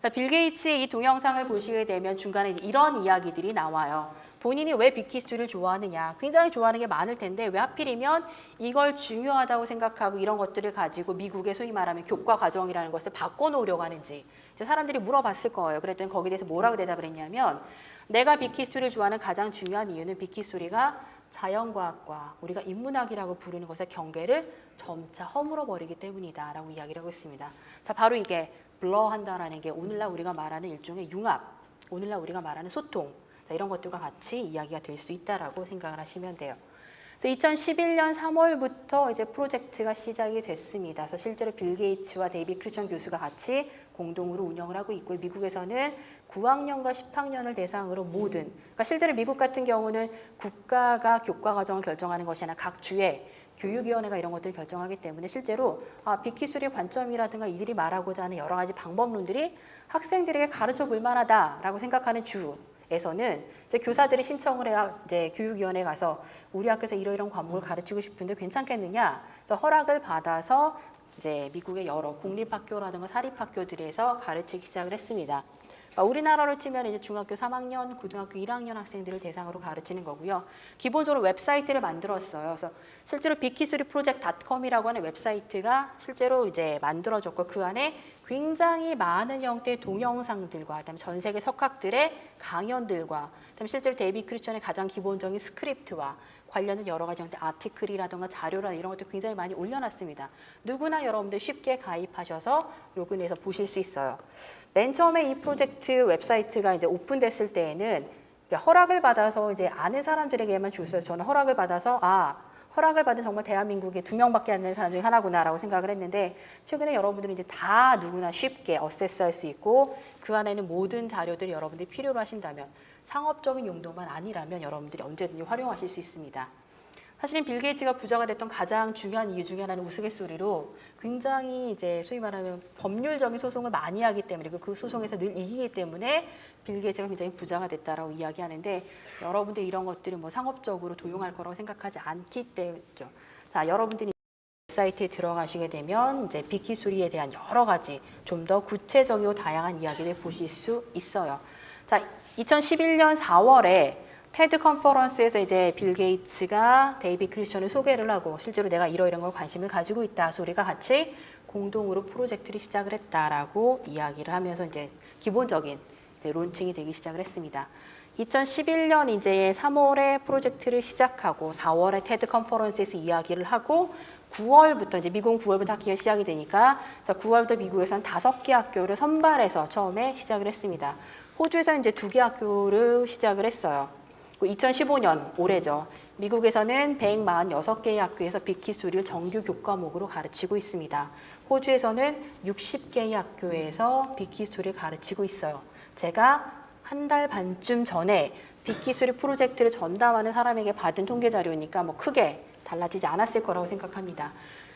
자, 빌 게이츠의 이 동영상을 보시게 되면 중간에 이런 이야기들이 나와요. 본인이 왜 빅 히스토리를 좋아하느냐. 굉장히 좋아하는 게 많을 텐데 왜 하필이면 이걸 중요하다고 생각하고 이런 것들을 가지고 미국의 소위 말하면 교과 과정이라는 것을 바꿔놓으려고 하는지 이제 사람들이 물어봤을 거예요. 그랬더니 거기에 대해서 뭐라고 대답을 했냐면 내가 빅 히스토리를 좋아하는 가장 중요한 이유는 빅 히스토리가 자연과학과 우리가 인문학이라고 부르는 것의 경계를 점차 허물어버리기 때문이다 라고 이야기를 하고 있습니다. 자, 바로 이게 블러한다라는 게 오늘날 우리가 말하는 일종의 융합, 오늘날 우리가 말하는 소통, 자, 이런 것들과 같이 이야기가 될 수 있다라고 생각을 하시면 돼요. 2011년 3월부터 이제 프로젝트가 시작이 됐습니다. 그래서 실제로 빌 게이츠와 데이비 크리스천 교수가 같이 공동으로 운영을 하고 있고요. 미국에서는 9학년과 10학년을 대상으로 모든, 그러니까 실제로 미국 같은 경우는 국가가 교과 과정을 결정하는 것이 아니라 각 주에 교육위원회가 이런 것들을 결정하기 때문에 실제로 빅 히스토리의 관점이라든가 이들이 말하고자 하는 여러 가지 방법론들이 학생들에게 가르쳐 볼 만하다라고 생각하는 주에서는 이제 교사들이 신청을 해야 이제 교육위원회에 가서 우리 학교에서 이러이러한 과목을 가르치고 싶은데 괜찮겠느냐? 그래서 허락을 받아서 이제 미국의 여러 공립학교라든가 사립학교들에서 가르치기 시작을 했습니다. 우리나라로 치면 이제 중학교 3학년, 고등학교 1학년 학생들을 대상으로 가르치는 거고요. 기본적으로 웹사이트를 만들었어요. 그래서 실제로 빅히스토리 프로젝트.com이라고 하는 웹사이트가 실제로 이제 만들어졌고 그 안에 굉장히 많은 형태의 동영상들과 그다음에 전 세계 석학들의 강연들과 그다음에 실제로 데이비 크리스천의 가장 기본적인 스크립트와 관련된 여러 가지 형태 아티클이라든가 자료나 이런 것들 굉장히 많이 올려놨습니다. 누구나 여러분들 쉽게 가입하셔서 로그인해서 보실 수 있어요. 맨 처음에 이 프로젝트 웹사이트가 이제 오픈됐을 때에는 허락을 받아서 이제 아는 사람들에게만 줬어요. 저는 허락을 받아서 허락을 받은 정말 대한민국에 2명밖에 안 되는 사람 중에 하나구나라고 생각을 했는데 최근에 여러분들은 이제 다 누구나 쉽게 어세스할 수 있고 그 안에는 모든 자료들이 여러분들이 필요로 하신다면 상업적인 용도만 아니라면 여러분들이 언제든지 활용하실 수 있습니다. 사실은 빌 게이츠가 부자가 됐던 가장 중요한 이유 중에 하나는 우스갯소리로 굉장히 이제 소위 말하면 법률적인 소송을 많이 하기 때문에 그 소송에서 늘 이기기 때문에 빌 게이츠가 굉장히 부자가 됐다라고 이야기하는데 여러분들 이런 것들을 뭐 상업적으로 도용할 거라고 생각하지 않기 때문이죠. 자, 여러분들이 사이트에 들어가시게 되면 이제 빅 히스토리에 대한 여러 가지 좀 더 구체적이고 다양한 이야기를 보실 수 있어요. 자, 2011년 4월에 테드 컨퍼런스에서 이제 빌 게이츠가 데이비 크리스천을 소개를 하고 실제로 내가 이러이러한 걸 관심을 가지고 있다. 그래서 우리가 같이 공동으로 프로젝트를 시작을 했다라고 이야기를 하면서 이제 기본적인 이제 론칭이 되기 시작을 했습니다. 2011년 이제 3월에 프로젝트를 시작하고 4월에 테드 컨퍼런스에서 이야기를 하고 9월부터 이제 미국은 9월부터 학기가 시작이 되니까 9월부터 미국에서는 5개 학교를 선발해서 처음에 시작을 했습니다. 호주에서는 이제 2개 학교를 시작을 했어요. 2015년 올해죠. 미국에서는 146개의 학교에서 빅히스토리를 정규 교과목으로 가르치고 있습니다. 호주에서는 60개의 학교에서 빅히스토리를 가르치고 있어요. 제가 한 달 반쯤 전에 빅히스토리 프로젝트를 전담하는 사람에게 받은 통계 자료니까 뭐 크게 달라지지 않았을 거라고 생각합니다.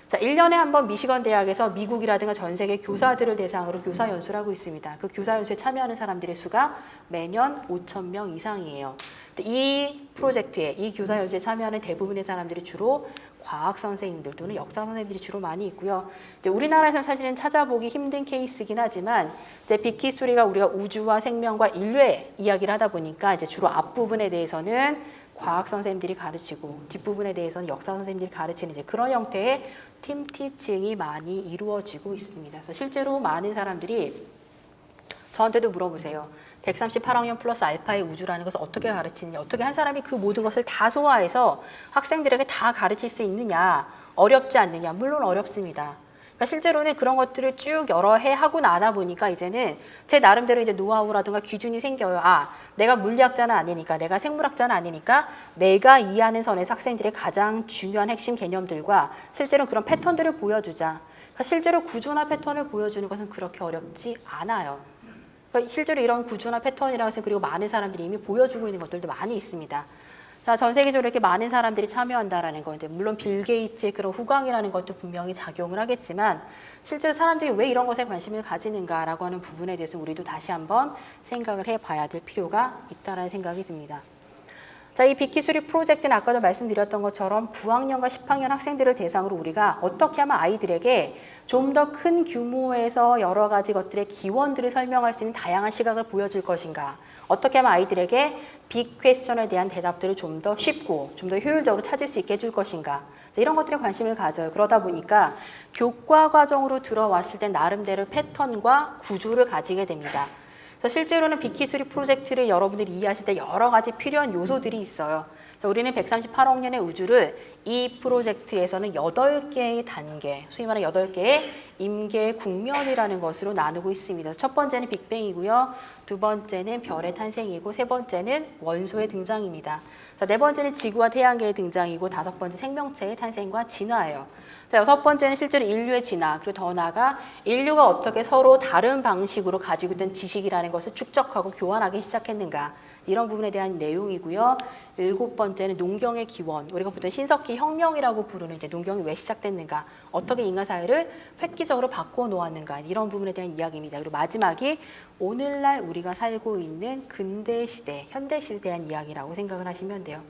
자, 1년에 한 번 미시건 대학에서 미국이라든가 전 세계 교사들을 대상으로 교사 연수를 하고 있습니다. 그 교사 연수에 참여하는 사람들의 수가 매년 5,000명 이상이에요. 이 프로젝트에, 이 교사 연수에 참여하는 대부분의 사람들이 주로 과학 선생님들 또는 역사 선생님들이 주로 많이 있고요. 이제 우리나라에서는 사실은 찾아보기 힘든 케이스긴 하지만 이제 빅히스토리가 우리가 우주와 생명과 인류의 이야기를 하다 보니까 이제 주로 앞부분에 대해서는 과학 선생님들이 가르치고 뒷부분에 대해서는 역사 선생님들이 가르치는 이제 그런 형태의 팀 티칭이 많이 이루어지고 있습니다. 그래서 실제로 많은 사람들이 저한테도 물어보세요. 138학년 플러스 알파의 우주라는 것을 어떻게 가르치느냐, 어떻게 한 사람이 그 모든 것을 다 소화해서 학생들에게 다 가르칠 수 있느냐, 어렵지 않느냐, 물론 어렵습니다. 그러니까 실제로는 그런 것들을 쭉 여러 해 하고 나다 보니까 이제는 제 나름대로 이제 노하우라든가 기준이 생겨요. 아, 내가 물리학자는 아니니까, 내가 생물학자는 아니니까 내가 이해하는 선에서 학생들의 가장 중요한 핵심 개념들과 실제로 그런 패턴들을 보여주자. 그러니까 실제로 구조나 패턴을 보여주는 것은 그렇게 어렵지 않아요. 그러니까 실제로 이런 구조나 패턴이라고 해서 그리고 많은 사람들이 이미 보여주고 있는 것들도 많이 있습니다. 자, 전 세계적으로 이렇게 많은 사람들이 참여한다라는 거, 이제 물론 빌 게이츠의 그런 후광이라는 것도 분명히 작용을 하겠지만 실제로 사람들이 왜 이런 것에 관심을 가지는가라고 하는 부분에 대해서 우리도 다시 한번 생각을 해봐야 될 필요가 있다라는 생각이 듭니다. 자, 이 빅히스토리 프로젝트는 아까도 말씀드렸던 것처럼 9학년과 10학년 학생들을 대상으로 우리가 어떻게 하면 아이들에게 좀 더 큰 규모에서 여러 가지 것들의 기원들을 설명할 수 있는 다양한 시각을 보여줄 것인가, 어떻게 하면 아이들에게 빅 퀘스천에 대한 대답들을 좀 더 쉽고 좀 더 효율적으로 찾을 수 있게 해줄 것인가, 이런 것들에 관심을 가져요. 그러다 보니까 교과 과정으로 들어왔을 때 나름대로 패턴과 구조를 가지게 됩니다. 그래서 실제로는 빅히스토리 프로젝트를 여러분들이 이해하실 때 여러 가지 필요한 요소들이 있어요. 우리는 138억 년의 우주를 이 프로젝트에서는 8개의 단계, 소위 말하는 8개의 임계 국면이라는 것으로 나누고 있습니다. 첫 번째는 빅뱅이고요. 두 번째는 별의 탄생이고 세 번째는 원소의 등장입니다. 자, 네 번째는 지구와 태양계의 등장이고 다섯 번째 생명체의 탄생과 진화예요. 자, 여섯 번째는 실제로 인류의 진화, 그리고 더 나아가 인류가 어떻게 서로 다른 방식으로 가지고 있던 지식이라는 것을 축적하고 교환하기 시작했는가, 이런 부분에 대한 내용이고요. 일곱 번째는 농경의 기원, 우리가 보통 신석기 혁명이라고 부르는 이제 농경이 왜 시작됐는가, 어떻게 인간 사회를 획기적으로 바꿔 놓았는가, 이런 부분에 대한 이야기입니다. 그리고 마지막이 오늘날 우리가 살고 있는 근대 시대, 현대 시대에 대한 이야기라고 생각을 하시면 돼요.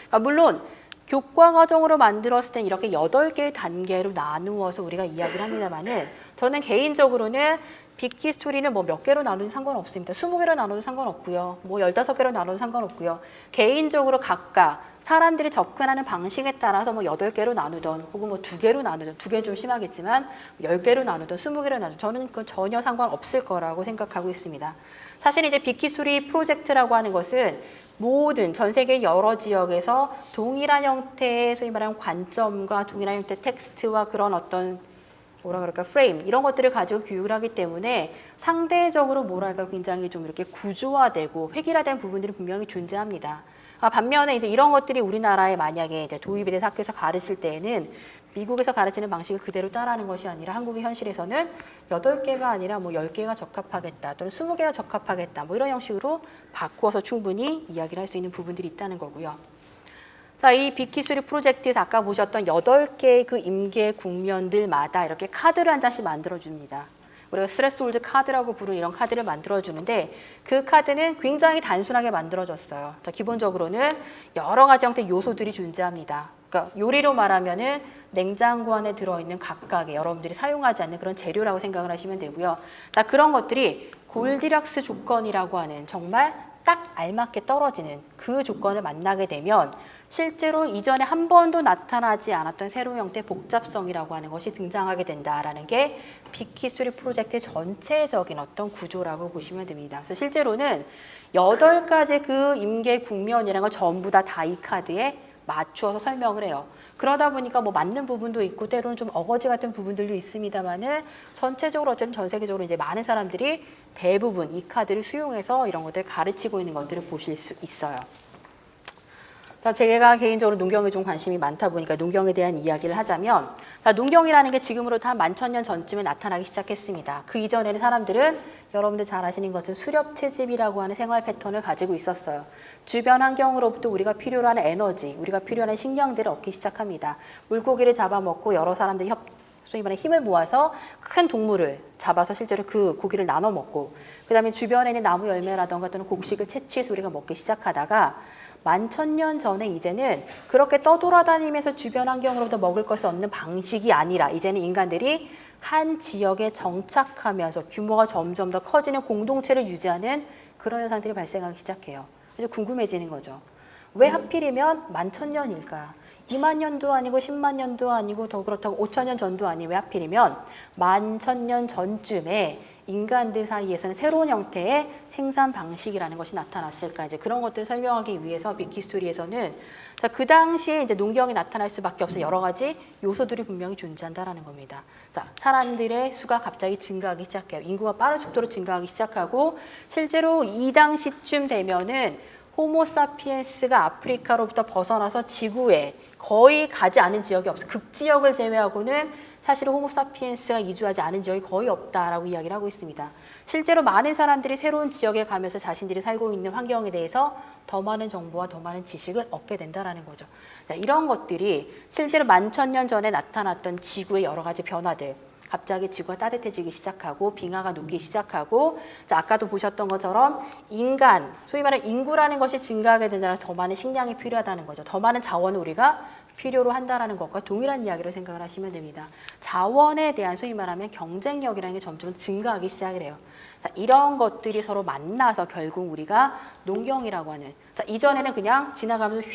그러니까 물론 교과 과정으로 만들었을 땐 이렇게 8개의 단계로 나누어서 우리가 이야기를 합니다만은 저는 개인적으로는 빅히스토리는 뭐 몇 개로 나눠도 상관없습니다. 20개로 나눠도 상관없고요. 뭐 15개로 나눠도 상관없고요. 개인적으로 각각 사람들이 접근하는 방식에 따라서 뭐 8개로 나누던 혹은 뭐 2개로 나누던, 2개는 좀 심하겠지만 10개로 나누던 20개로 나누던 저는 그건 전혀 상관없을 거라고 생각하고 있습니다. 사실 이제 빅히스토리 프로젝트라고 하는 것은 모든 전 세계 여러 지역에서 동일한 형태의 소위 말하는 관점과 동일한 형태의 텍스트와 그런 어떤 뭐라 그럴까, 프레임, 이런 것들을 가지고 교육을 하기 때문에 상대적으로 뭐랄까 굉장히 좀 이렇게 구조화되고 획일화된 부분들이 분명히 존재합니다. 반면에 이제 이런 것들이 우리나라에 만약에 이제 도입이 돼서 학교에서 가르칠 때에는 미국에서 가르치는 방식을 그대로 따라하는 것이 아니라 한국의 현실에서는 8개가 아니라 뭐 10개가 적합하겠다 또는 20개가 적합하겠다, 뭐 이런 형식으로 바꾸어서 충분히 이야기를 할 수 있는 부분들이 있다는 거고요. 자, 이 빅히스토리 프로젝트에서 아까 보셨던 8개의 그 임계 국면들마다 이렇게 카드를 한 장씩 만들어줍니다. 우리가 스레스홀드 카드라고 부르는 이런 카드를 만들어주는데 그 카드는 굉장히 단순하게 만들어졌어요. 자, 기본적으로는 여러 가지 형태의 요소들이 존재합니다. 그러니까 요리로 말하면은 냉장고 안에 들어있는 각각의 여러분들이 사용하지 않는 그런 재료라고 생각을 하시면 되고요. 자, 그런 것들이 골디락스 조건이라고 하는 정말 딱 알맞게 떨어지는 그 조건을 만나게 되면 실제로 이전에 한 번도 나타나지 않았던 새로운 형태의 복잡성이라고 하는 것이 등장하게 된다라는 게 빅히스토리 프로젝트의 전체적인 어떤 구조라고 보시면 됩니다. 그래서 실제로는 8가지 그 임계 국면이라는 걸 전부 다 이 카드에 맞추어서 설명을 해요. 그러다 보니까 뭐 맞는 부분도 있고 때로는 좀 어거지 같은 부분들도 있습니다만은 전체적으로 어쨌든 전 세계적으로 이제 많은 사람들이 대부분 이 카드를 수용해서 이런 것들을 가르치고 있는 것들을 보실 수 있어요. 자, 제가 개인적으로 농경에 좀 관심이 많다 보니까 농경에 대한 이야기를 하자면, 자, 농경이라는 게 지금으로부터 한 11,000년 전쯤에 나타나기 시작했습니다. 그 이전에는 사람들은 여러분들 잘 아시는 것은 수렵 채집이라고 하는 생활 패턴을 가지고 있었어요. 주변 환경으로부터 우리가 필요로 하는 에너지, 우리가 필요로 하는 식량들을 얻기 시작합니다. 물고기를 잡아먹고 여러 사람들이 소위 말해 힘을 모아서 큰 동물을 잡아서 실제로 그 고기를 나눠 먹고, 그 다음에 주변에 있는 나무 열매라던가 또는 곡식을 채취해서 우리가 먹기 시작하다가 11,000년 전에 이제는 그렇게 떠돌아다니면서 주변 환경으로부터 먹을 것을 얻는 방식이 아니라 이제는 인간들이 한 지역에 정착하면서 규모가 점점 더 커지는 공동체를 유지하는 그런 현상들이 발생하기 시작해요. 그래서 궁금해지는 거죠. 왜 하필이면 11,000년일까? 2만 년도 아니고 10만 년도 아니고 더 그렇다고 5,000년 전도 아니고 왜 하필이면 11,000년 전쯤에 인간들 사이에서는 새로운 형태의 생산 방식이라는 것이 나타났을까? 이제 그런 것들을 설명하기 위해서 빅히스토리에서는 자, 그 당시에 이제 농경이 나타날 수밖에 없어 여러 가지 요소들이 분명히 존재한다라는 겁니다. 자, 사람들의 수가 갑자기 증가하기 시작해요. 인구가 빠른 속도로 증가하기 시작하고 실제로 이 당시쯤 되면은 호모사피엔스가 아프리카로부터 벗어나서 지구에 거의 가지 않은 지역이 없어. 극지역을 제외하고는 사실 호모사피엔스가 이주하지 않은 지역이 거의 없다라고 이야기를 하고 있습니다. 실제로 많은 사람들이 새로운 지역에 가면서 자신들이 살고 있는 환경에 대해서 더 많은 정보와 더 많은 지식을 얻게 된다는 거죠. 이런 것들이 실제로 11,000년 전에 나타났던 지구의 여러 가지 변화들, 갑자기 지구가 따뜻해지기 시작하고 빙하가 녹기 시작하고 자, 아까도 보셨던 것처럼 인간, 소위 말하는 인구라는 것이 증가하게 된다는 더 많은 식량이 필요하다는 거죠. 더 많은 자원을 우리가 필요로 한다는 것과 동일한 이야기로 생각을 하시면 됩니다. 자원에 대한 소위 말하면 경쟁력이라는 게 점점 증가하기 시작을 해요. 자, 이런 것들이 서로 만나서 결국 우리가 농경이라고 하는 자, 이전에는 그냥 지나가면서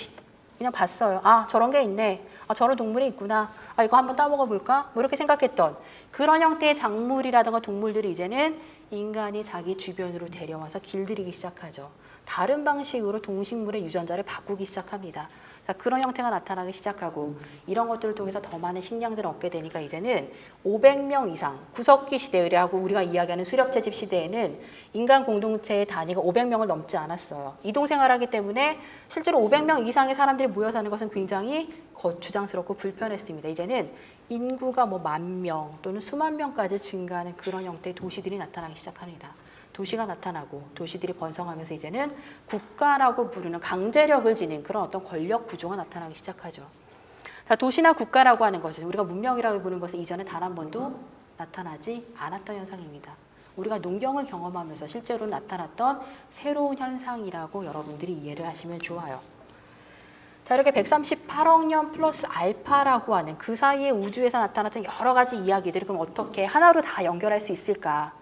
그냥 봤어요. 아, 저런 게 있네. 아, 저런 동물이 있구나. 아, 이거 한번 따먹어 볼까? 뭐 이렇게 생각했던 그런 형태의 작물이라든가 동물들이 이제는 인간이 자기 주변으로 데려와서 길들이기 시작하죠. 다른 방식으로 동식물의 유전자를 바꾸기 시작합니다. 자, 그런 형태가 나타나기 시작하고 이런 것들을 통해서 더 많은 식량들을 얻게 되니까 이제는 500명 이상, 구석기 시대라고 우리가 이야기하는 수렵채집 시대에는 인간 공동체의 단위가 500명을 넘지 않았어요. 이동생활하기 때문에 실제로 500명 이상의 사람들이 모여 사는 것은 굉장히 거추장스럽고 불편했습니다. 이제는 인구가 뭐 10,000명 또는 수만 명까지 증가하는 그런 형태의 도시들이 나타나기 시작합니다. 도시가 나타나고 도시들이 번성하면서 이제는 국가라고 부르는 강제력을 지닌 그런 어떤 권력 구조가 나타나기 시작하죠. 자, 도시나 국가라고 하는 것은 우리가 문명이라고 부르는 것은 이전에 단 한 번도 나타나지 않았던 현상입니다. 우리가 농경을 경험하면서 실제로 나타났던 새로운 현상이라고 여러분들이 이해를 하시면 좋아요. 자, 이렇게 138억 년 플러스 알파라고 하는 그 사이에 우주에서 나타났던 여러 가지 이야기들을 그럼 어떻게 하나로 다 연결할 수 있을까?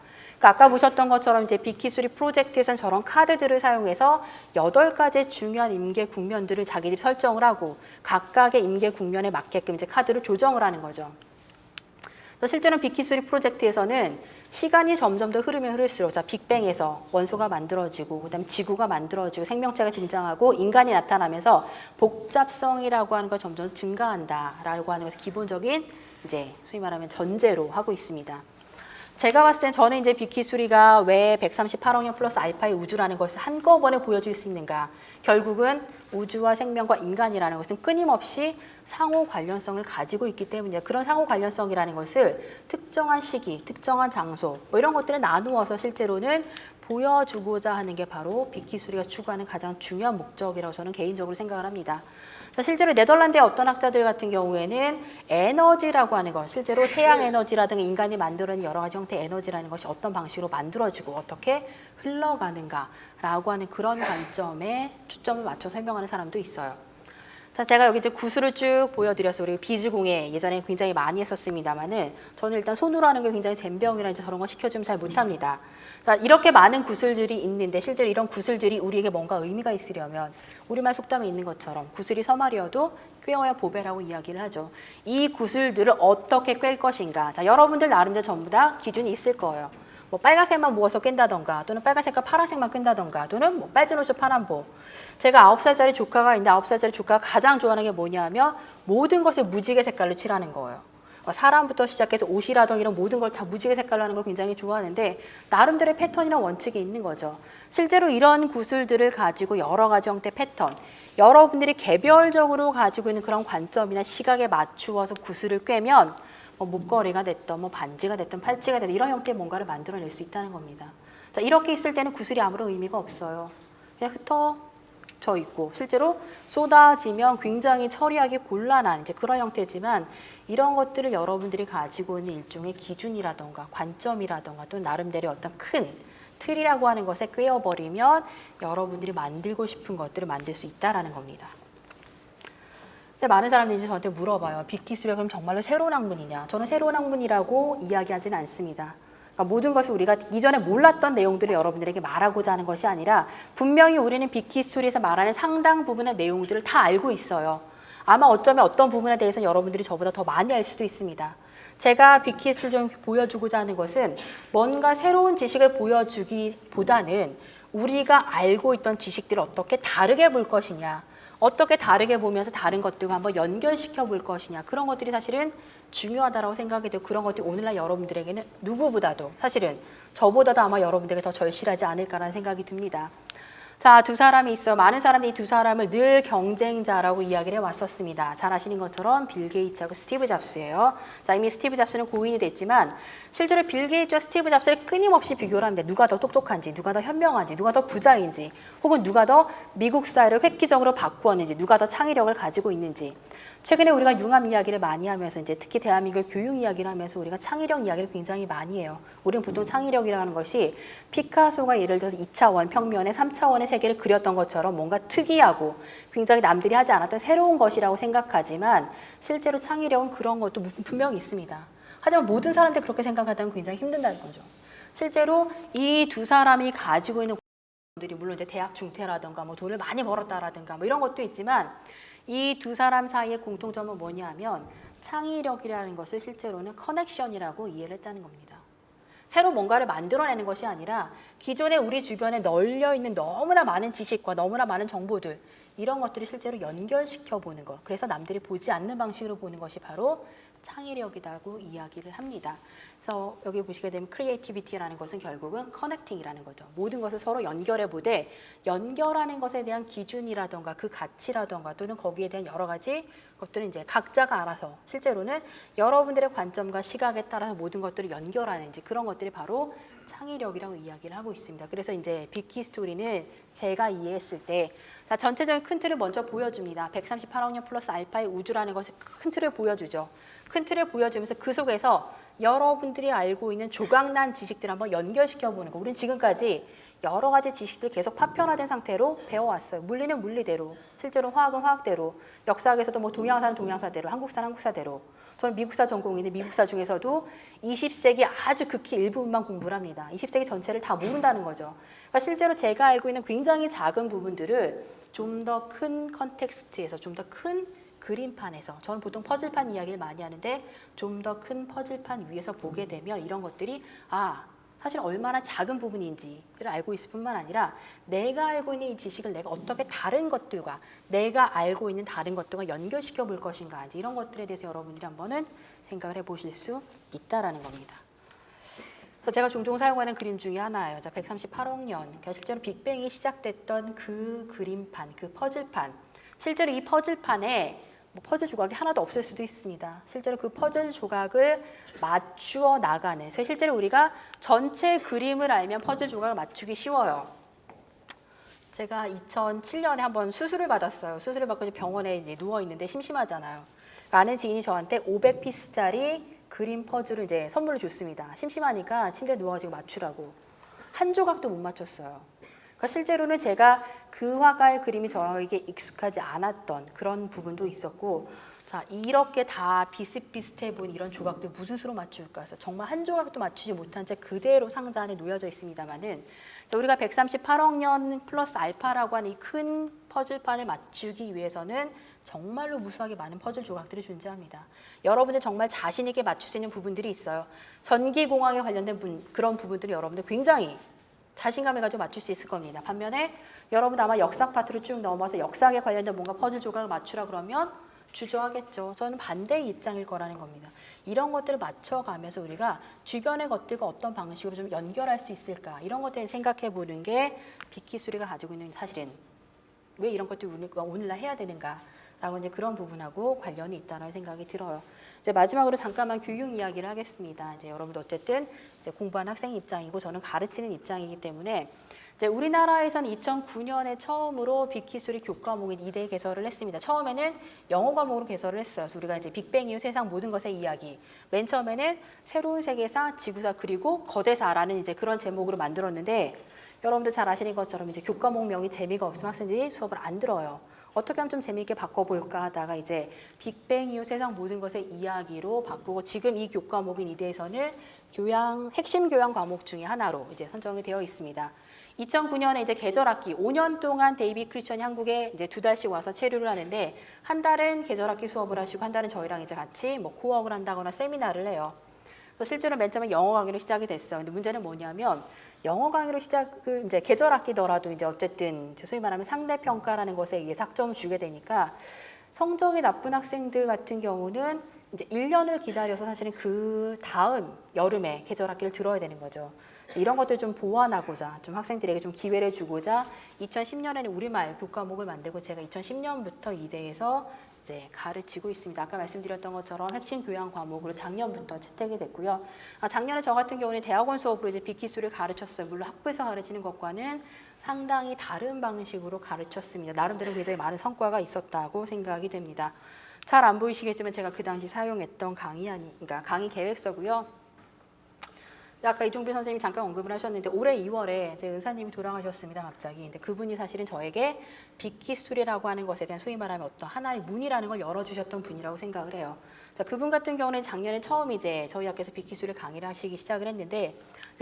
아까 보셨던 것처럼 이제 빅히스토리 프로젝트에서는 저런 카드들을 사용해서 8가지 중요한 임계 국면들을 자기들이 설정을 하고 각각의 임계 국면에 맞게끔 이제 카드를 조정을 하는 거죠. 그래서 실제로는 빅히스토리 프로젝트에서는 시간이 점점 더 흐르면 흐를수록 자, 빅뱅에서 원소가 만들어지고 그다음에 지구가 만들어지고 생명체가 등장하고 인간이 나타나면서 복잡성이라고 하는 거 점점 증가한다라고 하는 것을 기본적인 이제 소위 말하면 전제로 하고 있습니다. 제가 봤을 땐 저는 이제 빅히스토리가 왜 138억 년 플러스 알파의 우주라는 것을 한꺼번에 보여줄 수 있는가? 결국은 우주와 생명과 인간이라는 것은 끊임없이 상호 관련성을 가지고 있기 때문이에요. 그런 상호 관련성이라는 것을 특정한 시기, 특정한 장소 뭐 이런 것들을 나누어서 실제로는 보여주고자 하는 게 바로 빅히스토리가 추구하는 가장 중요한 목적이라고 저는 개인적으로 생각을 합니다. 실제로 네덜란드의 어떤 학자들 같은 경우에는 에너지라고 하는 것, 실제로 태양 에너지라든가 인간이 만들어낸 여러 가지 형태의 에너지라는 것이 어떤 방식으로 만들어지고 어떻게 흘러가는가라고 하는 그런 관점에 초점을 맞춰 설명하는 사람도 있어요. 자, 제가 여기 이제 구슬을 쭉 보여드려서 우리 비즈공예 예전에 굉장히 많이 했었습니다만은 저는 일단 손으로 하는 게 굉장히 젬병이라 이제 저런 거 시켜주면 잘 못합니다. 자, 이렇게 많은 구슬들이 있는데 실제로 이런 구슬들이 우리에게 뭔가 의미가 있으려면 우리말 속담에 있는 것처럼 구슬이 서말이어도 꿰어야 보배라고 이야기를 하죠. 이 구슬들을 어떻게 꿰 것인가. 자, 여러분들 나름대로 전부 다 기준이 있을 거예요. 뭐 빨간색만 모아서 깬다던가 또는 빨간색과 파란색만 끈다던가 또는 뭐 빨간 옷을 파란보. 제가 9살짜리 조카가 있는데 9살짜리 조카가 가장 좋아하는 게 뭐냐면 모든 것을 무지개 색깔로 칠하는 거예요. 사람부터 시작해서 옷이라던가 이런 모든 걸 다 무지개 색깔로 하는 걸 굉장히 좋아하는데 나름대로의 패턴이나 원칙이 있는 거죠. 실제로 이런 구슬들을 가지고 여러 가지 형태 패턴, 여러분들이 개별적으로 가지고 있는 그런 관점이나 시각에 맞추어서 구슬을 꿰면 목걸이가 됐든 뭐 반지가 됐든 팔찌가 됐든 이런 형태의 뭔가를 만들어낼 수 있다는 겁니다. 자, 이렇게 있을 때는 구슬이 아무런 의미가 없어요. 그냥 흩어져 있고 실제로 쏟아지면 굉장히 처리하기 곤란한 이제 그런 형태지만 이런 것들을 여러분들이 가지고 있는 일종의 기준이라던가 관점이라던가 또는 나름대로 어떤 큰 틀이라고 하는 것에 꿰어버리면 여러분들이 만들고 싶은 것들을 만들 수 있다는 겁니다. 많은 사람들이 이제 저한테 물어봐요. 빅히스토리가 그럼 정말로 새로운 학문이냐? 저는 새로운 학문이라고 이야기하지는 않습니다. 그러니까 모든 것을 우리가 이전에 몰랐던 내용들을 여러분들에게 말하고자 하는 것이 아니라 분명히 우리는 빅히스토리에서 말하는 상당 부분의 내용들을 다 알고 있어요. 아마 어쩌면 어떤 부분에 대해서는 여러분들이 저보다 더 많이 알 수도 있습니다. 제가 빅히스토리를 좀 보여주고자 하는 것은 뭔가 새로운 지식을 보여주기보다는 우리가 알고 있던 지식들을 어떻게 다르게 볼 것이냐, 어떻게 다르게 보면서 다른 것들과 한번 연결시켜 볼 것이냐, 그런 것들이 사실은 중요하다고 생각이 되고 그런 것들이 오늘날 여러분들에게는 누구보다도 사실은 저보다도 아마 여러분들에게 더 절실하지 않을까라는 생각이 듭니다. 자, 두 사람이 있어. 많은 사람들이 두 사람을 늘 경쟁자라고 이야기를 해왔었습니다. 잘 아시는 것처럼 빌 게이츠하고 스티브 잡스예요. 자, 이미 스티브 잡스는 고인이 됐지만 실제로 빌 게이츠와 스티브 잡스를 끊임없이 비교를 합니다. 누가 더 똑똑한지, 누가 더 현명한지, 누가 더 부자인지, 혹은 누가 더 미국 사회를 획기적으로 바꾸었는지, 누가 더 창의력을 가지고 있는지. 최근에 우리가 융합 이야기를 많이 하면서 이제 특히 대한민국 교육 이야기를 하면서 우리가 창의력 이야기를 굉장히 많이 해요. 우리는 보통 창의력이라는 것이 피카소가 예를 들어서 2차원 평면에 3차원의 세계를 그렸던 것처럼 뭔가 특이하고 굉장히 남들이 하지 않았던 새로운 것이라고 생각하지만 실제로 창의력은 그런 것도 분명히 있습니다. 하지만 모든 사람들이 그렇게 생각하다면 굉장히 힘든다는 거죠. 실제로 이 두 사람이 가지고 있는 들이 물론 이제 대학 중퇴라든가 뭐 돈을 많이 벌었다라든가 뭐 이런 것도 있지만 이 두 사람 사이의 공통점은 뭐냐면 창의력이라는 것을 실제로는 커넥션이라고 이해를 했다는 겁니다. 새로 뭔가를 만들어내는 것이 아니라 기존에 우리 주변에 널려 있는 너무나 많은 지식과 너무나 많은 정보들 이런 것들을 실제로 연결시켜 보는 것. 그래서 남들이 보지 않는 방식으로 보는 것이 바로 창의력이라고 이야기를 합니다. 그래서 여기 보시게 되면 크리에이티비티라는 것은 결국은 커넥팅이라는 거죠. 모든 것을 서로 연결해 보되 연결하는 것에 대한 기준이라던가 그 가치라던가 또는 거기에 대한 여러 가지 것들은 이제 각자가 알아서 실제로는 여러분들의 관점과 시각에 따라서 모든 것들을 연결하는 이제 그런 것들이 바로 창의력이라고 이야기를 하고 있습니다. 그래서 이제 빅히스토리는 제가 이해했을 때 자, 전체적인 큰 틀을 먼저 보여줍니다. 138억 년 플러스 알파의 우주라는 것을 큰 틀을 보여주죠. 큰 틀을 보여주면서 그 속에서 여러분들이 알고 있는 조각난 지식들을 한번 연결시켜보는 거. 우리는 지금까지 여러 가지 지식들 계속 파편화된 상태로 배워왔어요. 물리는 물리대로, 실제로 화학은 화학대로, 역사학에서도 뭐 동양사는 동양사대로, 한국사는 한국사대로. 저는 미국사 전공인데 미국사 중에서도 20세기 아주 극히 일부분만 공부를 합니다. 20세기 전체를 다 모른다는 거죠. 그러니까 실제로 제가 알고 있는 굉장히 작은 부분들을 좀 더 큰 컨텍스트에서 좀 더 큰 그림판에서 저는 보통 퍼즐판 이야기를 많이 하는데 좀 더 큰 퍼즐판 위에서 보게 되면 이런 것들이 사실 얼마나 작은 부분인지를 알고 있을 뿐만 아니라 내가 알고 있는 이 지식을 내가 어떻게 다른 것들과 내가 알고 있는 다른 것들과 연결시켜 볼 것인가 이런 것들에 대해서 여러분들이 한번은 생각을 해보실 수 있다라는 겁니다. 그래서 제가 종종 사용하는 그림 중에 하나예요. 138억 년, 그러니까 실제로 빅뱅이 시작됐던 그 그림판, 그 퍼즐판. 실제로 이 퍼즐판에 퍼즐 조각이 하나도 없을 수도 있습니다. 실제로 그 퍼즐 조각을 맞추어 나가는. 그래서 실제로 우리가 전체 그림을 알면 퍼즐 조각을 맞추기 쉬워요. 제가 2007년에 한번 수술을 받았어요. 수술을 받고 병원에 이제 누워 있는데 심심하잖아요. 아는 지인이 저한테 500피스짜리 그림 퍼즐을 이제 선물로 줬습니다. 심심하니까 침대에 누워가지고 맞추라고. 한 조각도 못 맞췄어요. 그러니까 실제로는 제가 그 화가의 그림이 저에게 익숙하지 않았던 그런 부분도 있었고, 자, 이렇게 다 비슷비슷해 보이는 이런 조각들 무슨 수로 맞출까 해서 정말 한 조각도 맞추지 못한 채 그대로 상자 안에 놓여져 있습니다만은, 우리가 138억 년 플러스 알파라고 하는 이 큰 퍼즐판을 맞추기 위해서는 정말로 무수하게 많은 퍼즐 조각들이 존재합니다. 여러분들 정말 자신 있게 맞출 수 있는 부분들이 있어요. 전기공학에 관련된 그런 부분들이 여러분들 굉장히 자신감을 가지고 맞출 수 있을 겁니다. 반면에 여러분 아마 역사 파트로 쭉 넘어서 역사에 관련된 뭔가 퍼즐 조각을 맞추라 그러면 주저하겠죠. 저는 반대의 입장일 거라는 겁니다. 이런 것들을 맞춰가면서 우리가 주변의 것들과 어떤 방식으로 좀 연결할 수 있을까, 이런 것들을 생각해 보는 게 빅히스토리가 가지고 있는, 사실은 왜 이런 것들을 오늘날 해야 되는가라고 이제 그런 부분하고 관련이 있다는 생각이 들어요. 이제 마지막으로 잠깐만 교육 이야기를 하겠습니다. 이제 여러분도 어쨌든 이제 공부하는 학생 입장이고 저는 가르치는 입장이기 때문에, 이제 우리나라에서는 2009년에 처음으로 빅히스토리 교과목인 2대 개설을 했습니다. 처음에는 영어 과목으로 개설을 했어요. 그래서 우리가 이제 빅뱅 이후 세상 모든 것의 이야기, 맨 처음에는 새로운 세계사, 지구사, 그리고 거대사라는 이제 그런 제목으로 만들었는데, 여러분들 잘 아시는 것처럼 이제 교과목명이 재미가 없으면 학생들이 수업을 안 들어요. 어떻게 하면 좀 재미있게 바꿔볼까 하다가 이제 빅뱅 이후 세상 모든 것의 이야기로 바꾸고, 지금 이 교과목인 이대에서는 핵심 교양 과목 중에 하나로 이제 선정이 되어 있습니다. 2009년에 이제 계절학기 5년 동안 데이비 크리스천이 한국에 이제 2달씩 와서 체류를 하는데, 한 달은 계절학기 수업을 하시고 한 달은 저희랑 이제 같이 뭐 코워크를 한다거나 세미나를 해요. 그래서 실제로 맨 처음에 영어 강의로 시작이 됐어요. 근데 문제는 뭐냐면, 영어 강의로 시작을 이제 계절학기더라도 이제 어쨌든 소위 말하면 상대평가라는 것에 의해서 학점을 주게 되니까, 성적이 나쁜 학생들 같은 경우는 이제 1년을 기다려서 사실은 그 다음 여름에 계절학기를 들어야 되는 거죠. 이런 것들 좀 보완하고자, 좀 학생들에게 좀 기회를 주고자 2010년에는 우리말 교과목을 만들고 제가 2010년부터 이대에서 이제 가르치고 있습니다. 아까 말씀드렸던 것처럼 핵심 교양 과목으로 작년부터 채택이 됐고요. 작년에 저 같은 경우는 대학원 수업으로 이제 빅히스토리를 가르쳤어요. 물론 학부에서 가르치는 것과는 상당히 다른 방식으로 가르쳤습니다. 나름대로 굉장히 많은 성과가 있었다고 생각이 됩니다. 잘 안 보이시겠지만 제가 그 당시 사용했던 그러니까 강의 계획서고요. 아까 이종필 선생님이 잠깐 언급을 하셨는데, 올해 2월에 제 은사님이 돌아가셨습니다, 갑자기. 근데 그분이 사실은 저에게 빅히스토리라고 하는 것에 대한 소위 말하면 어떤 하나의 문이라는 걸 열어주셨던 분이라고 생각을 해요. 자, 그분 같은 경우는 작년에 처음 이제 저희 학교에서 빅히스토리 강의를 하시기 시작을 했는데,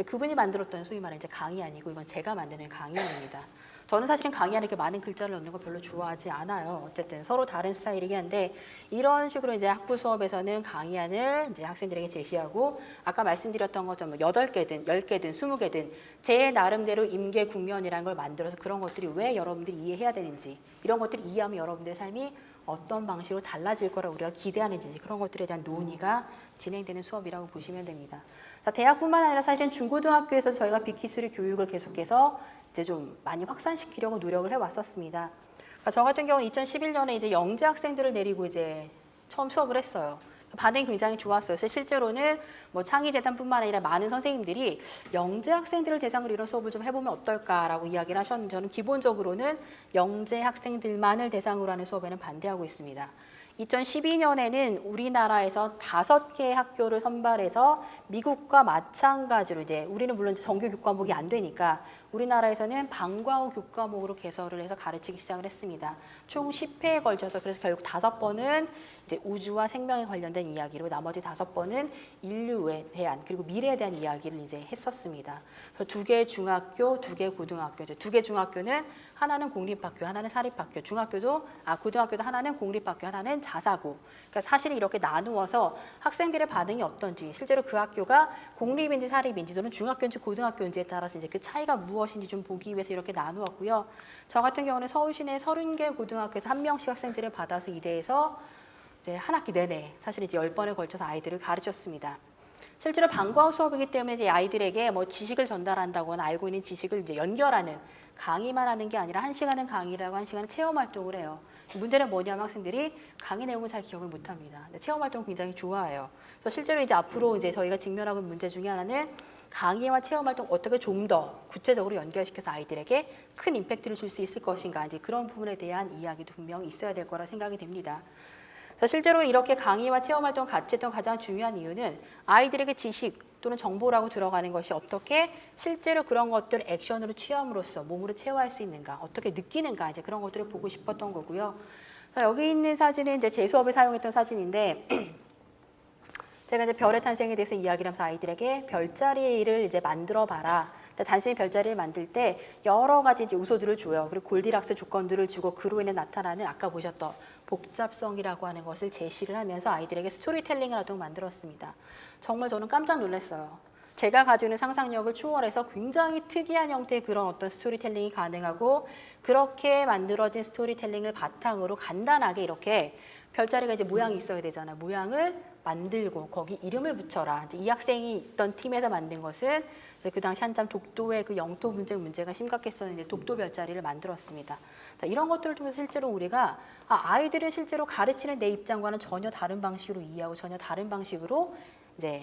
그분이 만들었던 소위 말하는 이제 강의 아니고 이건 제가 만드는 강의입니다. 저는 사실은 강의 안에 이렇게 많은 글자를 넣는 거 별로 좋아하지 않아요. 어쨌든 서로 다른 스타일이긴 한데, 이런 식으로 이제 학부 수업에서는 강의안을 이제 학생들에게 제시하고, 아까 말씀드렸던 것처럼 8개든 10개든 20개든 제 나름대로 임계 국면이라는 걸 만들어서 그런 것들이 왜 여러분들이 이해해야 되는지, 이런 것들을 이해하면 여러분들의 삶이 어떤 방식으로 달라질 거라고 우리가 기대하는지, 그런 것들에 대한 논의가 진행되는 수업이라고 보시면 됩니다. 자, 대학뿐만 아니라 사실은 중고등학교에서 저희가 빅히스토리 교육을 계속해서 이제 좀 많이 확산시키려고 노력을 해왔었습니다. 그러니까 저 같은 경우는 2011년에 이제 영재 학생들을 내리고 이제 처음 수업을 했어요. 반응이 굉장히 좋았어요. 그래서 실제로는 뭐 창의재단뿐만 아니라 많은 선생님들이 영재 학생들을 대상으로 이런 수업을 좀 해보면 어떨까라고 이야기를 하셨는데, 저는 기본적으로는 영재 학생들만을 대상으로 하는 수업에는 반대하고 있습니다. 2012년에는 우리나라에서 5개 학교를 선발해서 미국과 마찬가지로 이제 우리는 물론 정규 교과목이 안 되니까 우리나라에서는 방과 후 교과목으로 개설을 해서 가르치기 시작을 했습니다. 총 10회에 걸쳐서, 그래서 결국 5번은 이제 우주와 생명에 관련된 이야기로, 나머지 5번은 인류에 대한, 그리고 미래에 대한 이야기를 이제 했었습니다. 그래서 2개 중학교, 2개 고등학교, 2개 중학교는 하나는 공립학교, 하나는 사립학교, 고등학교도 하나는 공립학교, 하나는 자사고. 그러니까 사실 이렇게 나누어서 학생들의 반응이 어떤지, 실제로 그 학교가 공립인지 사립인지 또는 중학교인지 고등학교인지에 따라서 이제 그 차이가 무엇인지 좀 보기 위해서 이렇게 나누었고요. 저 같은 경우는 서울시내 30개 고등학교에서 1명씩 학생들을 받아서 이대에서 이제 한 학기 내내 사실 이제 10번에 걸쳐서 아이들을 가르쳤습니다. 실제로 방과 후 수업이기 때문에 이제 아이들에게 뭐 지식을 전달한다거나 알고 있는 지식을 이제 연결하는 강의만 하는 게 아니라 1시간은 강의라고 1시간은 체험 활동을 해요. 문제는 뭐냐면 학생들이 강의 내용을 잘 기억을 못 합니다. 체험 활동 굉장히 좋아해요. 그래서 실제로 이제 앞으로 이제 저희가 직면하고 있는 문제 중에 하나는 강의와 체험 활동 어떻게 좀 더 구체적으로 연결시켜서 아이들에게 큰 임팩트를 줄 수 있을 것인가, 이제 그런 부분에 대한 이야기도 분명히 있어야 될 거라 생각이 됩니다. 그래서 실제로 이렇게 강의와 체험 활동 같이 했던 가장 중요한 이유는 아이들에게 지식 또는 정보라고 들어가는 것이 어떻게 실제로 그런 것들을 액션으로 취함으로써 몸으로 체화할 수 있는가, 어떻게 느끼는가 이제 그런 것들을 보고 싶었던 거고요. 자, 여기 있는 사진은 이제 제 수업에 사용했던 사진인데 제가 이제 별의 탄생에 대해서 이야기를 하면서 아이들에게 별자리를 이제 만들어 봐라. 단순히 별자리를 만들 때 여러 가지 이제 요소들을 줘요. 그리고 골디락스 조건들을 주고 그로 인해 나타나는 아까 보셨던 복잡성이라고 하는 것을 제시를 하면서 아이들에게 스토리텔링을 하도록 만들었습니다. 정말 저는 깜짝 놀랐어요. 제가 가지고 있는 상상력을 초월해서 굉장히 특이한 형태의 그런 어떤 스토리텔링이 가능하고 그렇게 만들어진 스토리텔링을 바탕으로 간단하게 이렇게 별자리가 이제 모양이 있어야 되잖아요. 모양을 만들고 거기 이름을 붙여라. 이제 이 학생이 있던 팀에서 만든 것은 그 당시 한참 독도의 그 영토 문제가 심각했었는데 독도 별자리를 만들었습니다. 자, 이런 것들을 통해서 실제로 우리가 아이들을 실제로 가르치는 내 입장과는 전혀 다른 방식으로 이해하고 전혀 다른 방식으로 이제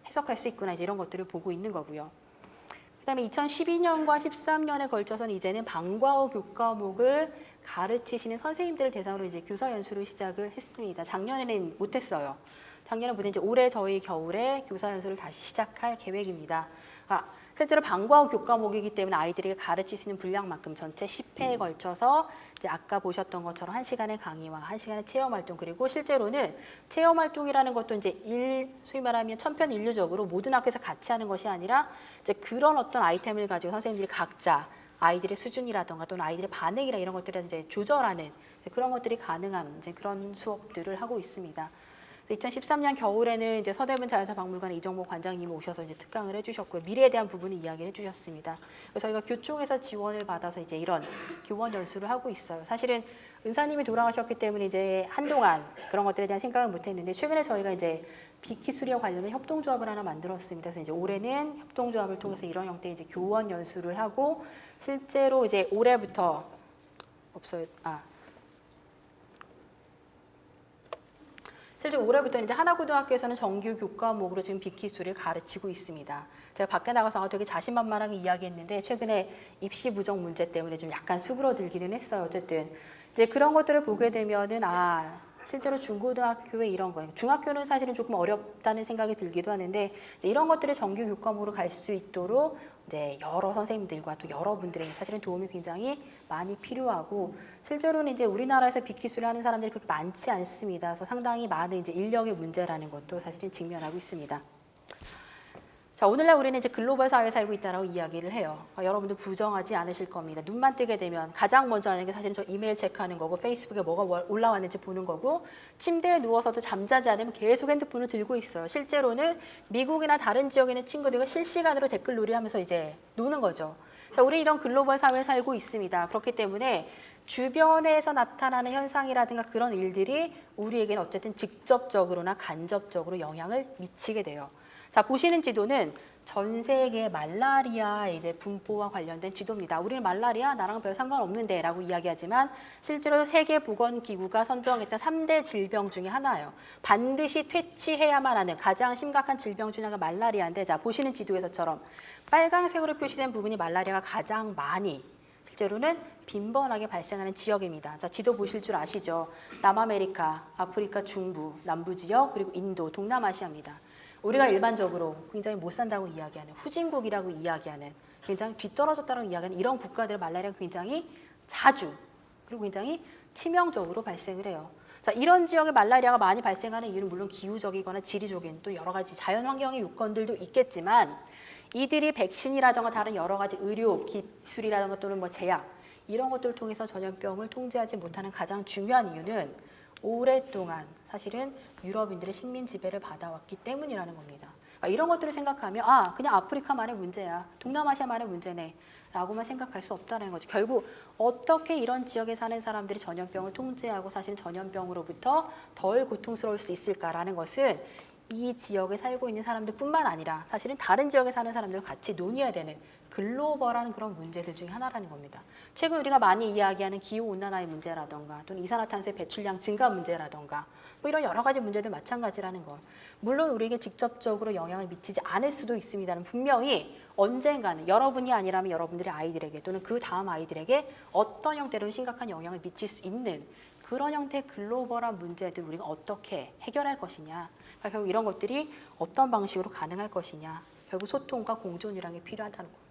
해석할 수 있구나 이제 이런 것들을 보고 있는 거고요. 그다음에 2012년과 13년에 걸쳐서는 이제는 방과후 교과목을 가르치시는 선생님들을 대상으로 이제 교사 연수를 시작을 했습니다. 작년에는 못했어요. 작년에 못했는데 이제 올해 저희 겨울에 교사 연수를 다시 시작할 계획입니다. 실제로 방과후 교과목이기 때문에 아이들에게 가르칠 수 있는 분량만큼 전체 10회에 걸쳐서 이제 아까 보셨던 것처럼 1시간의 강의와 1시간의 체험활동 그리고 실제로는 체험활동이라는 것도 이제 소위 말하면 천편일률적으로 모든 학교에서 같이 하는 것이 아니라 이제 그런 어떤 아이템을 가지고 선생님들이 각자 아이들의 수준이라던가 또는 아이들의 반응이나 이런 것들을 이제 조절하는 그런 것들이 가능한 이제 그런 수업들을 하고 있습니다. 2013년 겨울에는 이제 서대문 자연사박물관에 이정복 관장님이 오셔서 이제 특강을 해주셨고요. 미래에 대한 부분을 이야기를 해주셨습니다. 그래서 저희가 교총에서 지원을 받아서 이제 이런 교원 연수를 하고 있어요. 사실은 은사님이 돌아가셨기 때문에 이제 한동안 그런 것들에 대한 생각을 못했는데 최근에 저희가 이제 빅키수리와 관련된 협동조합을 하나 만들었습니다. 그래서 이제 올해는 협동조합을 통해서 이런 형태의 이제 교원 연수를 하고 실제로 이제 올해부터 실제 올해부터 이제 하나고등학교에서는 정규 교과목으로 지금 빅키수를 가르치고 있습니다. 제가 밖에 나가서 되게 자신만만하게 이야기했는데 최근에 입시 부정 문제 때문에 좀 약간 수그러들기는 했어요. 어쨌든 이제 그런 것들을 보게 되면은 실제로 중고등학교에 이런 거, 중학교는 사실은 조금 어렵다는 생각이 들기도 하는데 이제 이런 것들을 정규 교과목으로 갈 수 있도록 이제 여러 선생님들과 또 여러분들의 사실은 도움이 굉장히 많이 필요하고 실제로는 이제 우리나라에서 빅키수를 하는 사람들이 그렇게 많지 않습니다. 그래서 상당히 많은 이제 인력의 문제라는 것도 사실은 직면하고 있습니다. 자, 오늘날 우리는 이제 글로벌 사회에 살고 있다라고 이야기를 해요. 여러분들 부정하지 않으실 겁니다. 눈만 뜨게 되면 가장 먼저 하는 게 사실은 저 이메일 체크하는 거고 페이스북에 뭐가 올라왔는지 보는 거고 침대에 누워서도 잠자지 않으면 계속 핸드폰을 들고 있어요. 실제로는 미국이나 다른 지역에 있는 친구들과 실시간으로 댓글놀이 하면서 이제 노는 거죠. 자, 우리 이런 글로벌 사회에 살고 있습니다. 그렇기 때문에 주변에서 나타나는 현상이라든가 그런 일들이 우리에게는 어쨌든 직접적으로나 간접적으로 영향을 미치게 돼요. 자, 보시는 지도는 전 세계 말라리아 이제 분포와 관련된 지도입니다. 우리는 말라리아 나랑 별 상관없는데 라고 이야기하지만 실제로 세계보건기구가 선정했던 3대 질병 중에 하나예요. 반드시 퇴치해야만 하는 가장 심각한 질병 중에 하나가 말라리아인데 자, 보시는 지도에서처럼 빨간색으로 표시된 부분이 말라리아가 가장 많이 실제로는 빈번하게 발생하는 지역입니다. 자, 지도 보실 줄 아시죠? 남아메리카, 아프리카 중부, 남부 지역, 그리고 인도, 동남아시아입니다. 우리가 일반적으로 굉장히 못 산다고 이야기하는 후진국이라고 이야기하는 굉장히 뒤떨어졌다고 이야기하는 이런 국가들의 말라리아가 굉장히 자주 그리고 굉장히 치명적으로 발생을 해요. 자, 이런 지역에 말라리아가 많이 발생하는 이유는 물론 기후적이거나 지리적인 또 여러 가지 자연환경의 요건들도 있겠지만 이들이 백신이라든가 다른 여러 가지 의료 기술이라든가 또는 뭐 제약 이런 것들을 통해서 전염병을 통제하지 못하는 가장 중요한 이유는 오랫동안 사실은 유럽인들의 식민 지배를 받아왔기 때문이라는 겁니다. 이런 것들을 생각하면 그냥 아프리카만의 문제야, 동남아시아만의 문제네 라고만 생각할 수 없다는 거죠. 결국 어떻게 이런 지역에 사는 사람들이 전염병을 통제하고 사실은 전염병으로부터 덜 고통스러울 수 있을까라는 것은 이 지역에 살고 있는 사람들뿐만 아니라 사실은 다른 지역에 사는 사람들과 같이 논의해야 되는 글로벌한 그런 문제들 중에 하나라는 겁니다. 최근 우리가 많이 이야기하는 기후온난화의 문제라던가 또는 이산화탄소의 배출량 증가 문제라던가 뭐 이런 여러 가지 문제들 마찬가지라는 거. 물론 우리에게 직접적으로 영향을 미치지 않을 수도 있습니다는 분명히 언젠가는 여러분이 아니라면 여러분들의 아이들에게 또는 그 다음 아이들에게 어떤 형태로는 심각한 영향을 미칠 수 있는 그런 형태의 글로벌한 문제들 우리가 어떻게 해결할 것이냐. 그러니까 결국 이런 것들이 어떤 방식으로 가능할 것이냐. 결국 소통과 공존이라는 게 필요하다는 겁니다.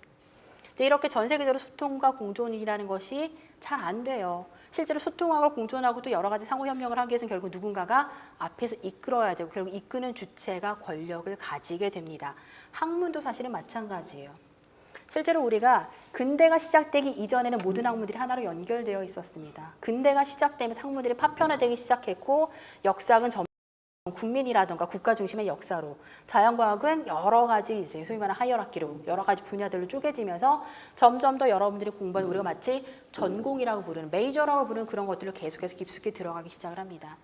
근데 이렇게 전 세계적으로 소통과 공존이라는 것이 잘 안 돼요. 실제로 소통하고 공존하고 또 여러 가지 상호협력을 하기 위해서는 결국 누군가가 앞에서 이끌어야 되고 결국 이끄는 주체가 권력을 가지게 됩니다. 학문도 사실은 마찬가지예요. 실제로 우리가 근대가 시작되기 이전에는 모든 학문들이 하나로 연결되어 있었습니다. 근대가 시작되면서 학문들이 파편화되기 시작했고 역사학은 국민이라든가 국가 중심의 역사로, 자연과학은 여러 가지 이제 소위 말하는 하이어라키로 여러 가지 분야들로 쪼개지면서 점점 더 여러분들이 공부하는 우리가 마치 전공이라고 부르는 메이저라고 부르는 그런 것들을 계속해서 깊숙이 들어가기 시작을 합니다.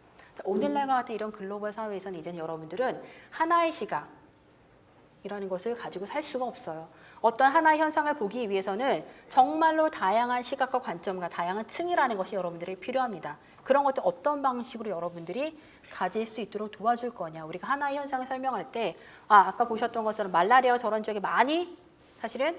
오늘날과 같은 이런 글로벌 사회에서는 이제는 여러분들은 하나의 시각이라는 것을 가지고 살 수가 없어요. 어떤 하나의 현상을 보기 위해서는 정말로 다양한 시각과 관점과 다양한 층이라는 것이 여러분들에게 필요합니다. 그런 것들 어떤 방식으로 여러분들이 가질 수 있도록 도와줄 거냐. 우리가 하나의 현상을 설명할 때 아까 보셨던 것처럼 말라리아가 저런 지역에 많이 사실은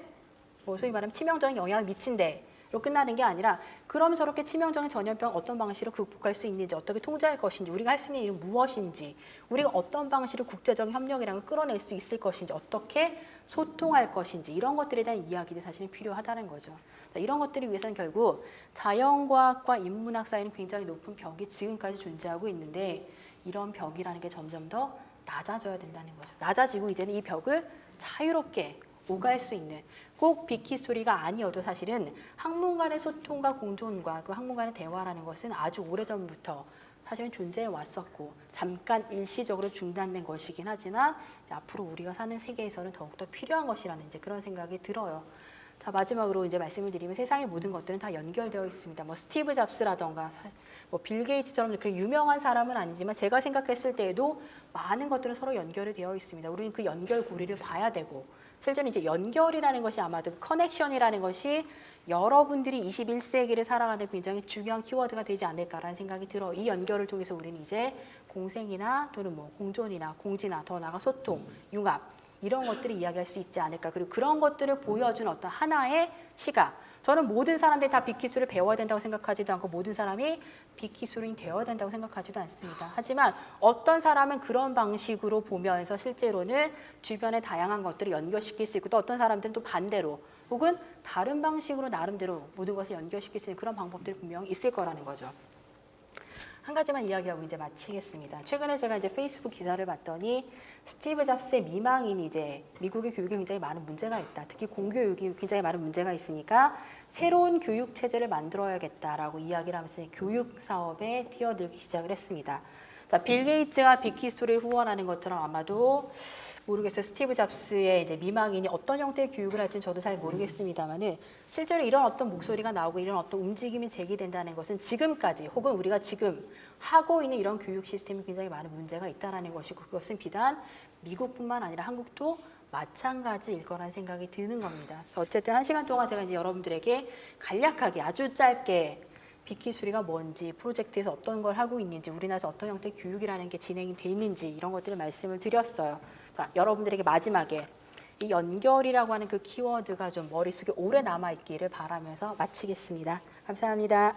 소위 말하면 치명적인 영향을 미친대로 끝나는 게 아니라 그럼 저렇게 치명적인 전염병 어떤 방식으로 극복할 수 있는지, 어떻게 통제할 것인지, 우리가 할 수 있는 일은 무엇인지, 우리가 어떤 방식으로 국제적인 협력이라는 걸 끌어낼 수 있을 것인지, 어떻게 소통할 것인지 이런 것들에 대한 이야기들이 사실은 필요하다는 거죠. 이런 것들을 위해서는 결국 자연과학과 인문학 사이는 굉장히 높은 벽이 지금까지 존재하고 있는데 이런 벽이라는 게 점점 더 낮아져야 된다는 거죠. 낮아지고 이제는 이 벽을 자유롭게 오갈 수 있는 꼭 빅히스토리가 아니어도 사실은 학문 간의 소통과 공존과 그 학문 간의 대화라는 것은 아주 오래전부터 사실은 존재해 왔었고 잠깐 일시적으로 중단된 것이긴 하지만 앞으로 우리가 사는 세계에서는 더욱더 필요한 것이라는 이제 그런 생각이 들어요. 자, 마지막으로 이제 말씀을 드리면 세상의 모든 것들은 다 연결되어 있습니다. 뭐 스티브 잡스라던가 뭐 빌 게이츠처럼 그렇게 유명한 사람은 아니지만 제가 생각했을 때에도 많은 것들은 서로 연결이 되어 있습니다. 우리는 그 연결고리를 봐야 되고 실제로 이제 연결이라는 것이 아마도 커넥션이라는 것이 여러분들이 21세기를 살아가는 굉장히 중요한 키워드가 되지 않을까라는 생각이 들어. 이 연결을 통해서 우리는 이제 공생이나 또는 뭐 공존이나 공지나 더 나아가 소통, 융합 이런 것들을 이야기할 수 있지 않을까. 그리고 그런 것들을 보여준 어떤 하나의 시각. 저는 모든 사람들이 다 빅히스토리를 배워야 된다고 생각하지도 않고 모든 사람이 빅히스토리인 되어야 된다고 생각하지도 않습니다. 하지만 어떤 사람은 그런 방식으로 보면서 실제로는 주변의 다양한 것들을 연결시킬 수 있고 또 어떤 사람들은 또 반대로 혹은 다른 방식으로 나름대로 모든 것을 연결시킬 수 있는 그런 방법들이 분명히 있을 거라는 거죠. 한 가지만 이야기하고 이제 마치겠습니다. 최근에 제가 이제 페이스북 기사를 봤더니 스티브 잡스의 미망인이 이제 미국의 교육에 굉장히 많은 문제가 있다. 특히 공교육이 굉장히 많은 문제가 있으니까 새로운 교육 체제를 만들어야겠다라고 이야기를 하면서 교육 사업에 뛰어들기 시작을 했습니다. 자, 빌 게이츠가 빅히스토리를 후원하는 것처럼 아마도 모르겠어요. 스티브 잡스의 이제 미망인이 어떤 형태의 교육을 할지는 저도 잘 모르겠습니다만은 실제로 이런 어떤 목소리가 나오고 이런 어떤 움직임이 제기된다는 것은 지금까지 혹은 우리가 지금 하고 있는 이런 교육 시스템이 굉장히 많은 문제가 있다는 것이고 그것은 비단 미국뿐만 아니라 한국도 마찬가지일 거라는 생각이 드는 겁니다. 그래서 어쨌든 1시간 동안 제가 이제 여러분들에게 간략하게 아주 짧게 빅히스토리가 뭔지, 프로젝트에서 어떤 걸 하고 있는지, 우리나라에서 어떤 형태의 교육이라는 게 진행이 돼 있는지 이런 것들을 말씀을 드렸어요. 자, 여러분들에게 마지막에 이 연결이라고 하는 그 키워드가 좀 머릿속에 오래 남아있기를 바라면서 마치겠습니다. 감사합니다.